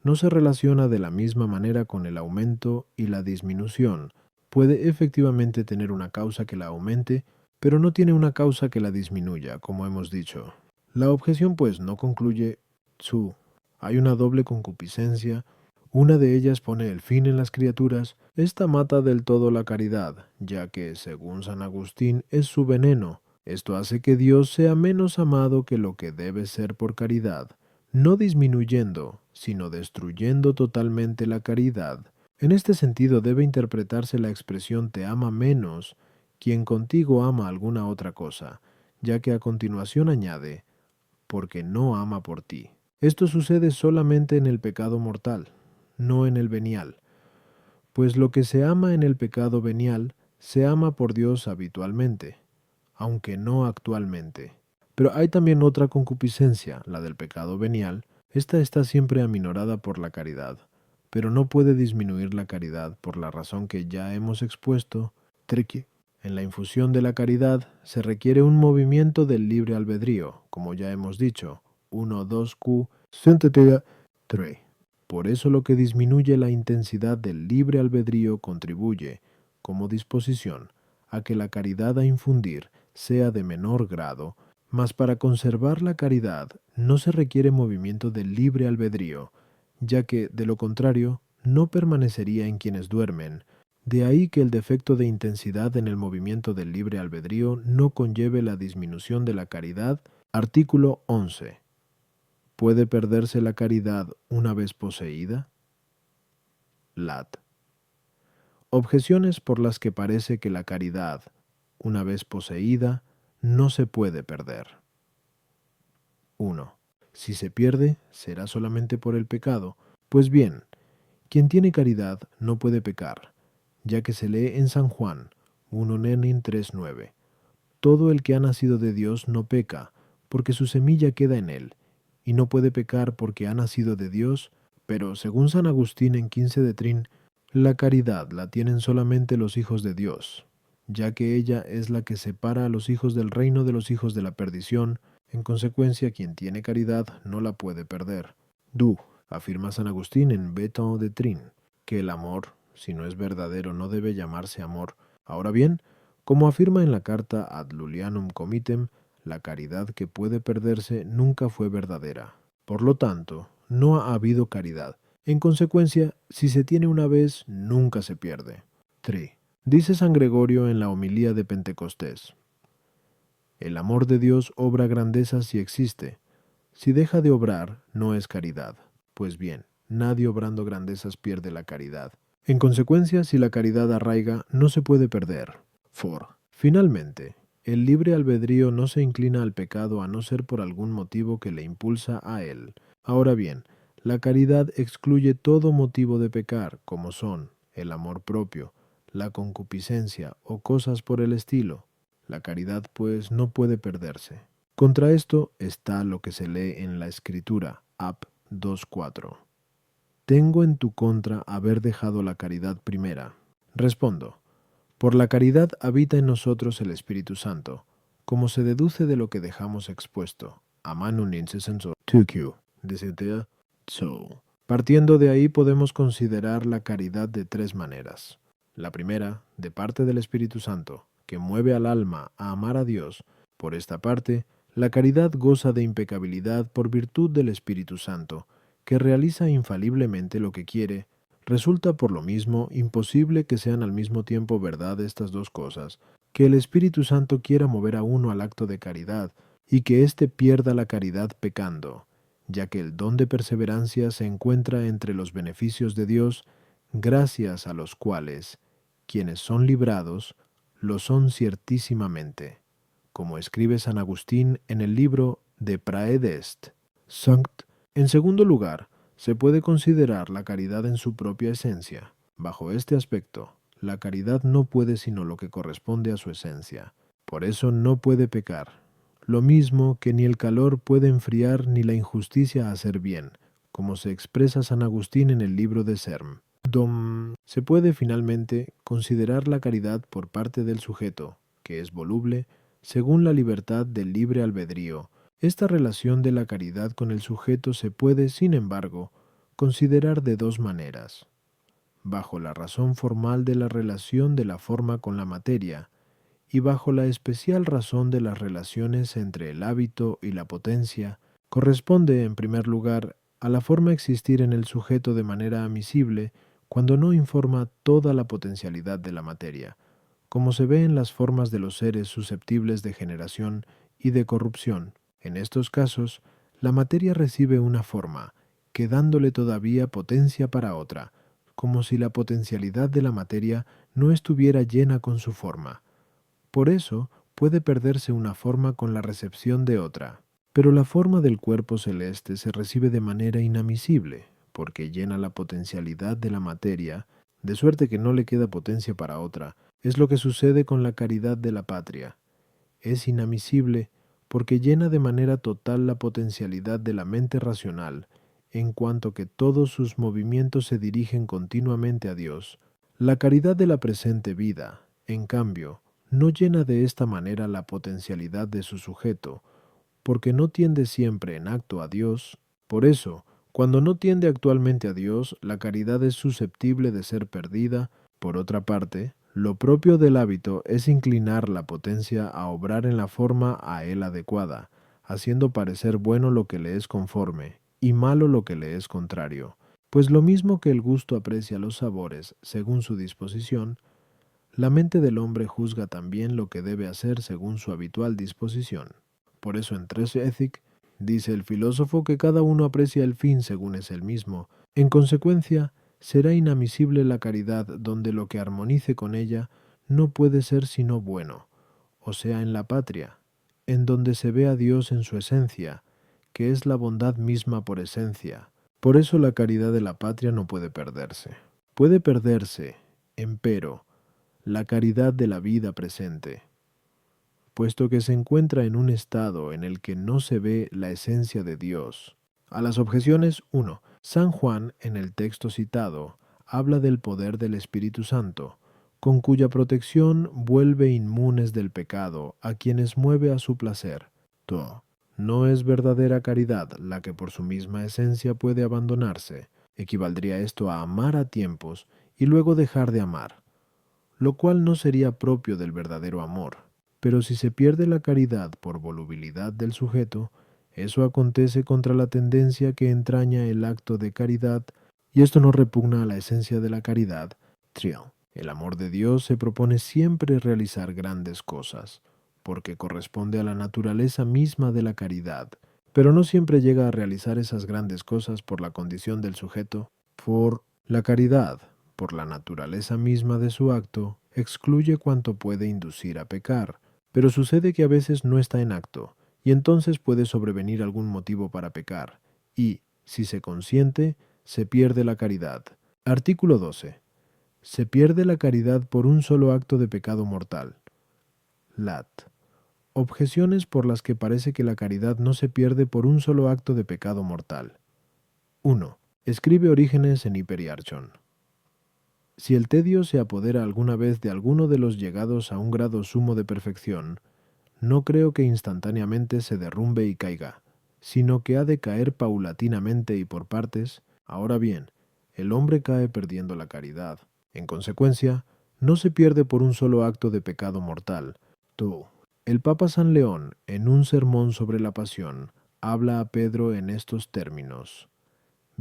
no se relaciona de la misma manera con el aumento y la disminución. Puede efectivamente tener una causa que la aumente, pero no tiene una causa que la disminuya, como hemos dicho. La objeción, pues, no concluye su. Hay una doble concupiscencia. Una de ellas pone el fin en las criaturas. Esta mata del todo la caridad, ya que, según San Agustín, es su veneno. Esto hace que Dios sea menos amado que lo que debe ser por caridad, no disminuyendo, sino destruyendo totalmente la caridad. En este sentido debe interpretarse la expresión te ama menos quien contigo ama alguna otra cosa, ya que a continuación añade, porque no ama por ti. Esto sucede solamente en el pecado mortal, no en el venial, pues lo que se ama en el pecado venial se ama por Dios habitualmente, aunque no actualmente. Pero hay también otra concupiscencia, la del pecado venial. Esta está siempre aminorada por la caridad, pero no puede disminuir la caridad por la razón que ya hemos expuesto. Triqui. En la infusión de la caridad se requiere un movimiento del libre albedrío, como ya hemos dicho, 1, 2, Q, Synthetia 3. Por eso lo que disminuye la intensidad del libre albedrío contribuye, como disposición, a que la caridad a infundir sea de menor grado, mas para conservar la caridad no se requiere movimiento del libre albedrío, ya que, de lo contrario, no permanecería en quienes duermen. De ahí que el defecto de intensidad en el movimiento del libre albedrío no conlleve la disminución de la caridad. Artículo 11. ¿Puede perderse la caridad una vez poseída? Lat. Objeciones por las que parece que la caridad, una vez poseída, no se puede perder. 1. Si se pierde, será solamente por el pecado. Pues bien, quien tiene caridad no puede pecar, ya que se lee en San Juan 1 Nenin 3:9. Todo el que ha nacido de Dios no peca, porque su semilla queda en él, y no puede pecar porque ha nacido de Dios, pero según San Agustín en 15 de Trin, la caridad la tienen solamente los hijos de Dios, ya que ella es la que separa a los hijos del reino de los hijos de la perdición. En consecuencia, quien tiene caridad no la puede perder. Du, afirma San Agustín en Béton de Trin, que el amor, si no es verdadero, no debe llamarse amor. Ahora bien, como afirma en la carta Ad Iulianum Comitem, la caridad que puede perderse nunca fue verdadera. Por lo tanto, no ha habido caridad. En consecuencia, si se tiene una vez, nunca se pierde. 3. Dice San Gregorio en la homilía de Pentecostés: el amor de Dios obra grandezas si existe. Si deja de obrar, no es caridad. Pues bien, nadie obrando grandezas pierde la caridad. En consecuencia, si la caridad arraiga, no se puede perder. 4. Finalmente, el libre albedrío no se inclina al pecado a no ser por algún motivo que le impulsa a él. Ahora bien, la caridad excluye todo motivo de pecar, como son el amor propio, la concupiscencia o cosas por el estilo. La caridad, pues, no puede perderse. Contra esto está lo que se lee en la Escritura, Ap 2:4. Tengo en tu contra haber dejado la caridad primera. Respondo: por la caridad habita en nosotros el Espíritu Santo, como se deduce de lo que dejamos expuesto. Amanun incesenso 2Q. Desetea so. Partiendo de ahí podemos considerar la caridad de tres maneras. La primera, de parte del Espíritu Santo, que mueve al alma a amar a Dios. Por esta parte, la caridad goza de impecabilidad por virtud del Espíritu Santo, que realiza infaliblemente lo que quiere, resulta por lo mismo imposible que sean al mismo tiempo verdad estas dos cosas, que el Espíritu Santo quiera mover a uno al acto de caridad, y que éste pierda la caridad pecando, ya que el don de perseverancia se encuentra entre los beneficios de Dios, gracias a los cuales quienes son librados lo son ciertísimamente, como escribe San Agustín en el libro de Praed Est. Sanct. En segundo lugar, se puede considerar la caridad en su propia esencia. Bajo este aspecto, la caridad no puede sino lo que corresponde a su esencia. Por eso no puede pecar. Lo mismo que ni el calor puede enfriar ni la injusticia hacer bien, como se expresa San Agustín en el libro de Serm. Se puede finalmente considerar la caridad por parte del sujeto, que es voluble, según la libertad del libre albedrío. Esta relación de la caridad con el sujeto se puede, sin embargo, considerar de dos maneras. Bajo la razón formal de la relación de la forma con la materia, y bajo la especial razón de las relaciones entre el hábito y la potencia, corresponde, en primer lugar, a la forma existir en el sujeto de manera admisible cuando no informa toda la potencialidad de la materia, como se ve en las formas de los seres susceptibles de generación y de corrupción. En estos casos, la materia recibe una forma, quedándole todavía potencia para otra, como si la potencialidad de la materia no estuviera llena con su forma. Por eso puede perderse una forma con la recepción de otra. Pero la forma del cuerpo celeste se recibe de manera inadmisible, porque llena la potencialidad de la materia, de suerte que no le queda potencia para otra. Es lo que sucede con la caridad de la patria. Es inadmisible porque llena de manera total la potencialidad de la mente racional, en cuanto que todos sus movimientos se dirigen continuamente a Dios. La caridad de la presente vida, en cambio, no llena de esta manera la potencialidad de su sujeto, porque no tiende siempre en acto a Dios. Por eso, cuando no tiende actualmente a Dios, la caridad es susceptible de ser perdida. Por otra parte, lo propio del hábito es inclinar la potencia a obrar en la forma a él adecuada, haciendo parecer bueno lo que le es conforme, y malo lo que le es contrario. Pues lo mismo que el gusto aprecia los sabores según su disposición, la mente del hombre juzga también lo que debe hacer según su habitual disposición. Por eso en Tres Ethic dice el filósofo que cada uno aprecia el fin según es el mismo. En consecuencia, será inadmisible la caridad donde lo que armonice con ella no puede ser sino bueno, o sea, en la patria, en donde se ve a Dios en su esencia, que es la bondad misma por esencia. Por eso la caridad de la patria no puede perderse. Puede perderse, empero, la caridad de la vida presente, puesto que se encuentra en un estado en el que no se ve la esencia de Dios. A las objeciones 1. San Juan, en el texto citado, habla del poder del Espíritu Santo, con cuya protección vuelve inmunes del pecado a quienes mueve a su placer. 2. No es verdadera caridad la que por su misma esencia puede abandonarse. Equivaldría esto a amar a tiempos y luego dejar de amar, lo cual no sería propio del verdadero amor. Pero si se pierde la caridad por volubilidad del sujeto, eso acontece contra la tendencia que entraña el acto de caridad, y esto no repugna a la esencia de la caridad. 3. El amor de Dios se propone siempre realizar grandes cosas, porque corresponde a la naturaleza misma de la caridad, pero no siempre llega a realizar esas grandes cosas por la condición del sujeto. Por la caridad, por la naturaleza misma de su acto, excluye cuanto puede inducir a pecar, pero sucede que a veces no está en acto, y entonces puede sobrevenir algún motivo para pecar, y, si se consiente, se pierde la caridad. Artículo 12. Se pierde la caridad por un solo acto de pecado mortal. Lat. Objeciones por las que parece que la caridad no se pierde por un solo acto de pecado mortal. 1. Escribe Orígenes en Hiperiarchon. Si el tedio se apodera alguna vez de alguno de los llegados a un grado sumo de perfección, no creo que instantáneamente se derrumbe y caiga, sino que ha de caer paulatinamente y por partes. Ahora bien, el hombre cae perdiendo la caridad. En consecuencia, no se pierde por un solo acto de pecado mortal. El Papa San León, en un sermón sobre la pasión, habla a Pedro en estos términos: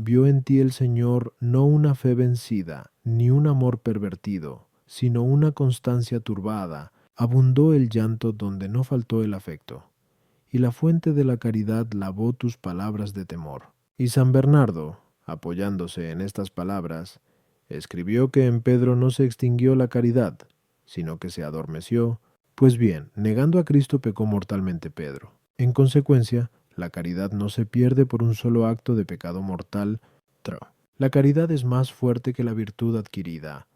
vio en ti el Señor no una fe vencida, ni un amor pervertido, sino una constancia turbada. Abundó el llanto donde no faltó el afecto, y la fuente de la caridad lavó tus palabras de temor. Y San Bernardo, apoyándose en estas palabras, escribió que en Pedro no se extinguió la caridad, sino que se adormeció. Pues bien, negando a Cristo pecó mortalmente Pedro. En consecuencia, la caridad no se pierde por un solo acto de pecado mortal. La caridad es más fuerte que la virtud adquirida,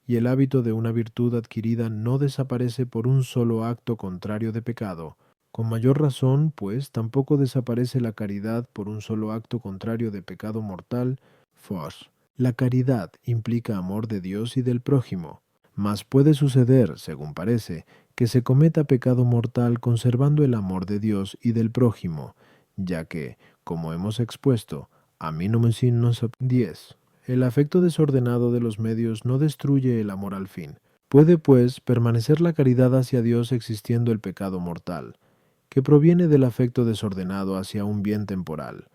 y el hábito de una virtud adquirida no desaparece por un solo acto contrario de pecado. Con mayor razón, pues, tampoco desaparece la caridad por un solo acto contrario de pecado mortal. Fos. La caridad implica amor de Dios y del prójimo, mas puede suceder, según parece, que se cometa pecado mortal conservando el amor de Dios y del prójimo, ya que, como hemos expuesto, a mí no me signos 10. El afecto desordenado de los medios no destruye el amor al fin. Puede, pues, permanecer la caridad hacia Dios existiendo el pecado mortal, que proviene del afecto desordenado hacia un bien temporal.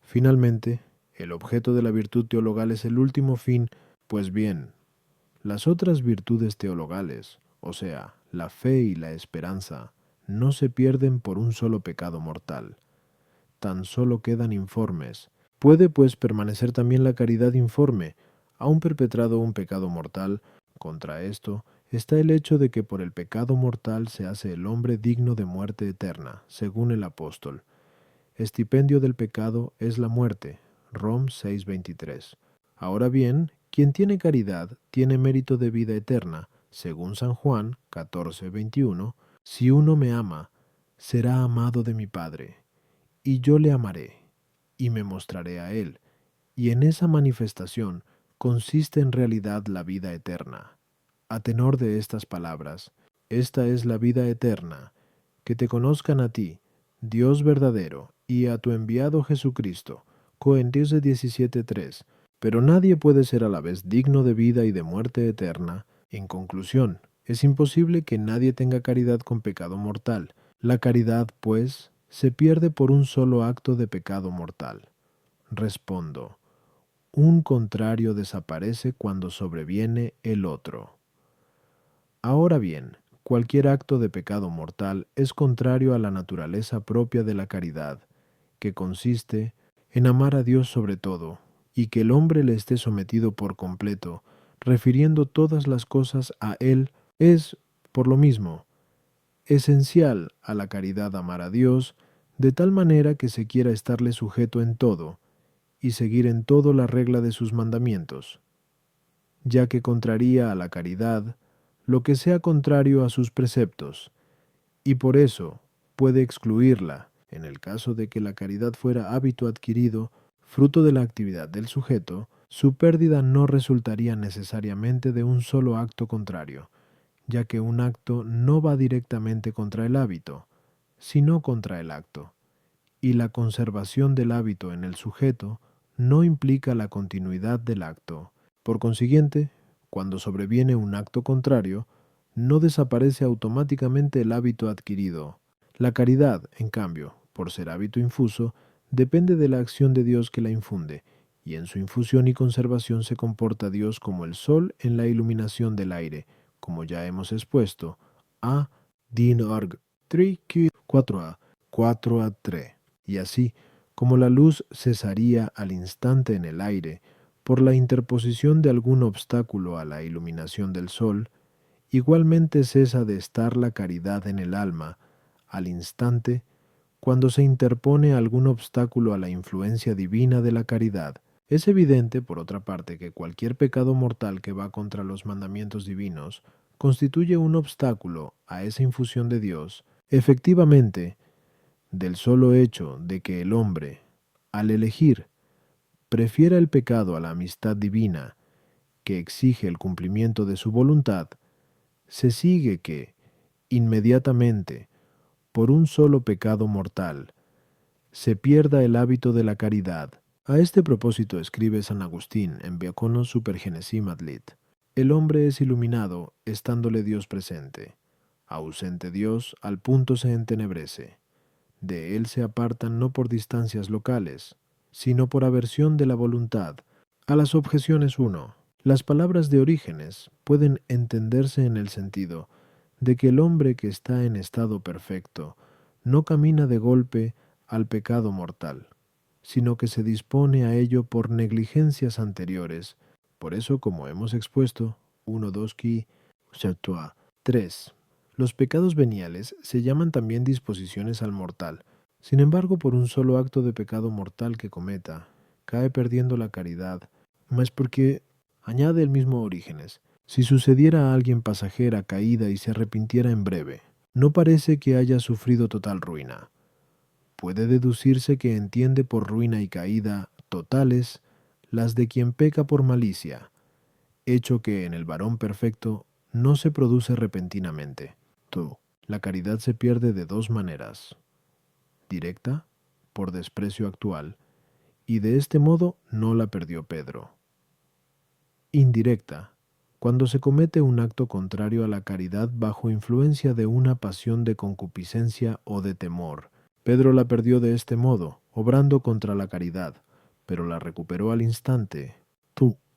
Finalmente, el objeto de la virtud teologal es el último fin. Pues bien, las otras virtudes teologales, o sea, la fe y la esperanza, no se pierden por un solo pecado mortal. Tan solo quedan informes. Puede, pues, permanecer también la caridad informe, aun perpetrado un pecado mortal. Contra esto está el hecho de que por el pecado mortal se hace el hombre digno de muerte eterna, según el apóstol. Estipendio del pecado es la muerte. Rom 6:23. Ahora bien, quien tiene caridad tiene mérito de vida eterna, según San Juan 14:21. Si uno me ama, será amado de mi Padre, y yo le amaré, y me mostraré a él, y en esa manifestación consiste en realidad la vida eterna. A tenor de estas palabras, esta es la vida eterna, que te conozcan a ti, Dios verdadero, y a tu enviado Jesucristo. Corintios 17:3. Pero nadie puede ser a la vez digno de vida y de muerte eterna. En conclusión, es imposible que nadie tenga caridad con pecado mortal. La caridad, pues, se pierde por un solo acto de pecado mortal. Respondo, un contrario desaparece cuando sobreviene el otro. Ahora bien, cualquier acto de pecado mortal es contrario a la naturaleza propia de la caridad, que consiste en amar a Dios sobre todo, y que el hombre le esté sometido por completo, refiriendo todas las cosas a Él. Es, por lo mismo, esencial a la caridad amar a Dios, de tal manera que se quiera estarle sujeto en todo, y seguir en todo la regla de sus mandamientos, ya que contraría a la caridad lo que sea contrario a sus preceptos, y por eso puede excluirla, en el caso de que la caridad fuera hábito adquirido, fruto de la actividad del sujeto. Su pérdida no resultaría necesariamente de un solo acto contrario, ya que un acto no va directamente contra el hábito, sino contra el acto, y la conservación del hábito en el sujeto no implica la continuidad del acto. Por consiguiente, cuando sobreviene un acto contrario, no desaparece automáticamente el hábito adquirido. La caridad, en cambio, por ser hábito infuso, depende de la acción de Dios que la infunde, y en su infusión y conservación se comporta Dios como el sol en la iluminación del aire, como ya hemos expuesto. A. Din org. 4a. 4a3. Y así, como la luz cesaría al instante en el aire, por la interposición de algún obstáculo a la iluminación del sol, igualmente cesa de estar la caridad en el alma, al instante, cuando se interpone algún obstáculo a la influencia divina de la caridad. Es evidente, por otra parte, que cualquier pecado mortal que va contra los mandamientos divinos constituye un obstáculo a esa infusión de Dios. Efectivamente, del solo hecho de que el hombre, al elegir, prefiera el pecado a la amistad divina, que exige el cumplimiento de su voluntad, se sigue que, inmediatamente, por un solo pecado mortal, se pierda el hábito de la caridad. A este propósito escribe San Agustín en Diacono Supergenesim Adlit: el hombre es iluminado estándole Dios presente. Ausente Dios, al punto se entenebrece. De él se apartan no por distancias locales, sino por aversión de la voluntad. A las objeciones 1. Las palabras de Orígenes pueden entenderse en el sentido de que el hombre que está en estado perfecto no camina de golpe al pecado mortal, sino que se dispone a ello por negligencias anteriores. Por eso, como hemos expuesto, 1, 2, qui, 3. Los pecados veniales se llaman también disposiciones al mortal. Sin embargo, por un solo acto de pecado mortal que cometa, cae perdiendo la caridad, mas porque, añade el mismo Orígenes, si sucediera a alguien pasajera caída y se arrepintiera en breve, no parece que haya sufrido total ruina. Puede deducirse que entiende por ruina y caída totales las de quien peca por malicia, hecho que en el varón perfecto no se produce repentinamente. La caridad se pierde de dos maneras: directa, por desprecio actual, y de este modo no la perdió Pedro. Indirecta, cuando se comete un acto contrario a la caridad bajo influencia de una pasión de concupiscencia o de temor. Pedro la perdió de este modo, obrando contra la caridad, pero la recuperó al instante.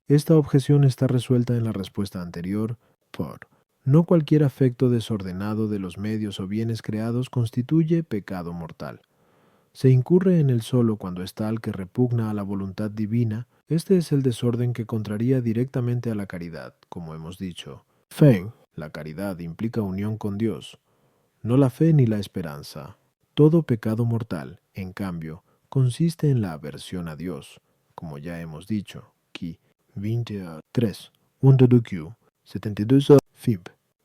Esta objeción está resuelta en la respuesta anterior por: no cualquier afecto desordenado de los medios o bienes creados constituye pecado mortal. Se incurre en él solo cuando es tal que repugna a la voluntad divina. Este es el desorden que contraría directamente a la caridad, como hemos dicho. Fe. La caridad implica unión con Dios, no la fe ni la esperanza. Todo pecado mortal, en cambio, consiste en la aversión a Dios, como ya hemos dicho. Qui 23. 72 fib.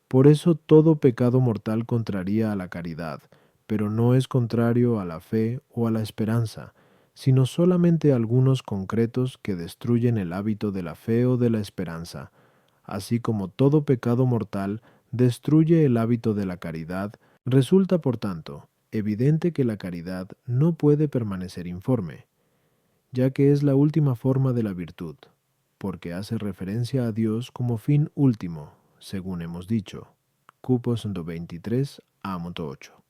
Por eso todo pecado mortal contraría a la caridad, pero no es contrario a la fe o a la esperanza, sino solamente algunos concretos que destruyen el hábito de la fe o de la esperanza, así como todo pecado mortal destruye el hábito de la caridad. Resulta, por tanto, evidente que la caridad no puede permanecer informe, ya que es la última forma de la virtud, porque hace referencia a Dios como fin último, según hemos dicho. Cupo 123 a 8.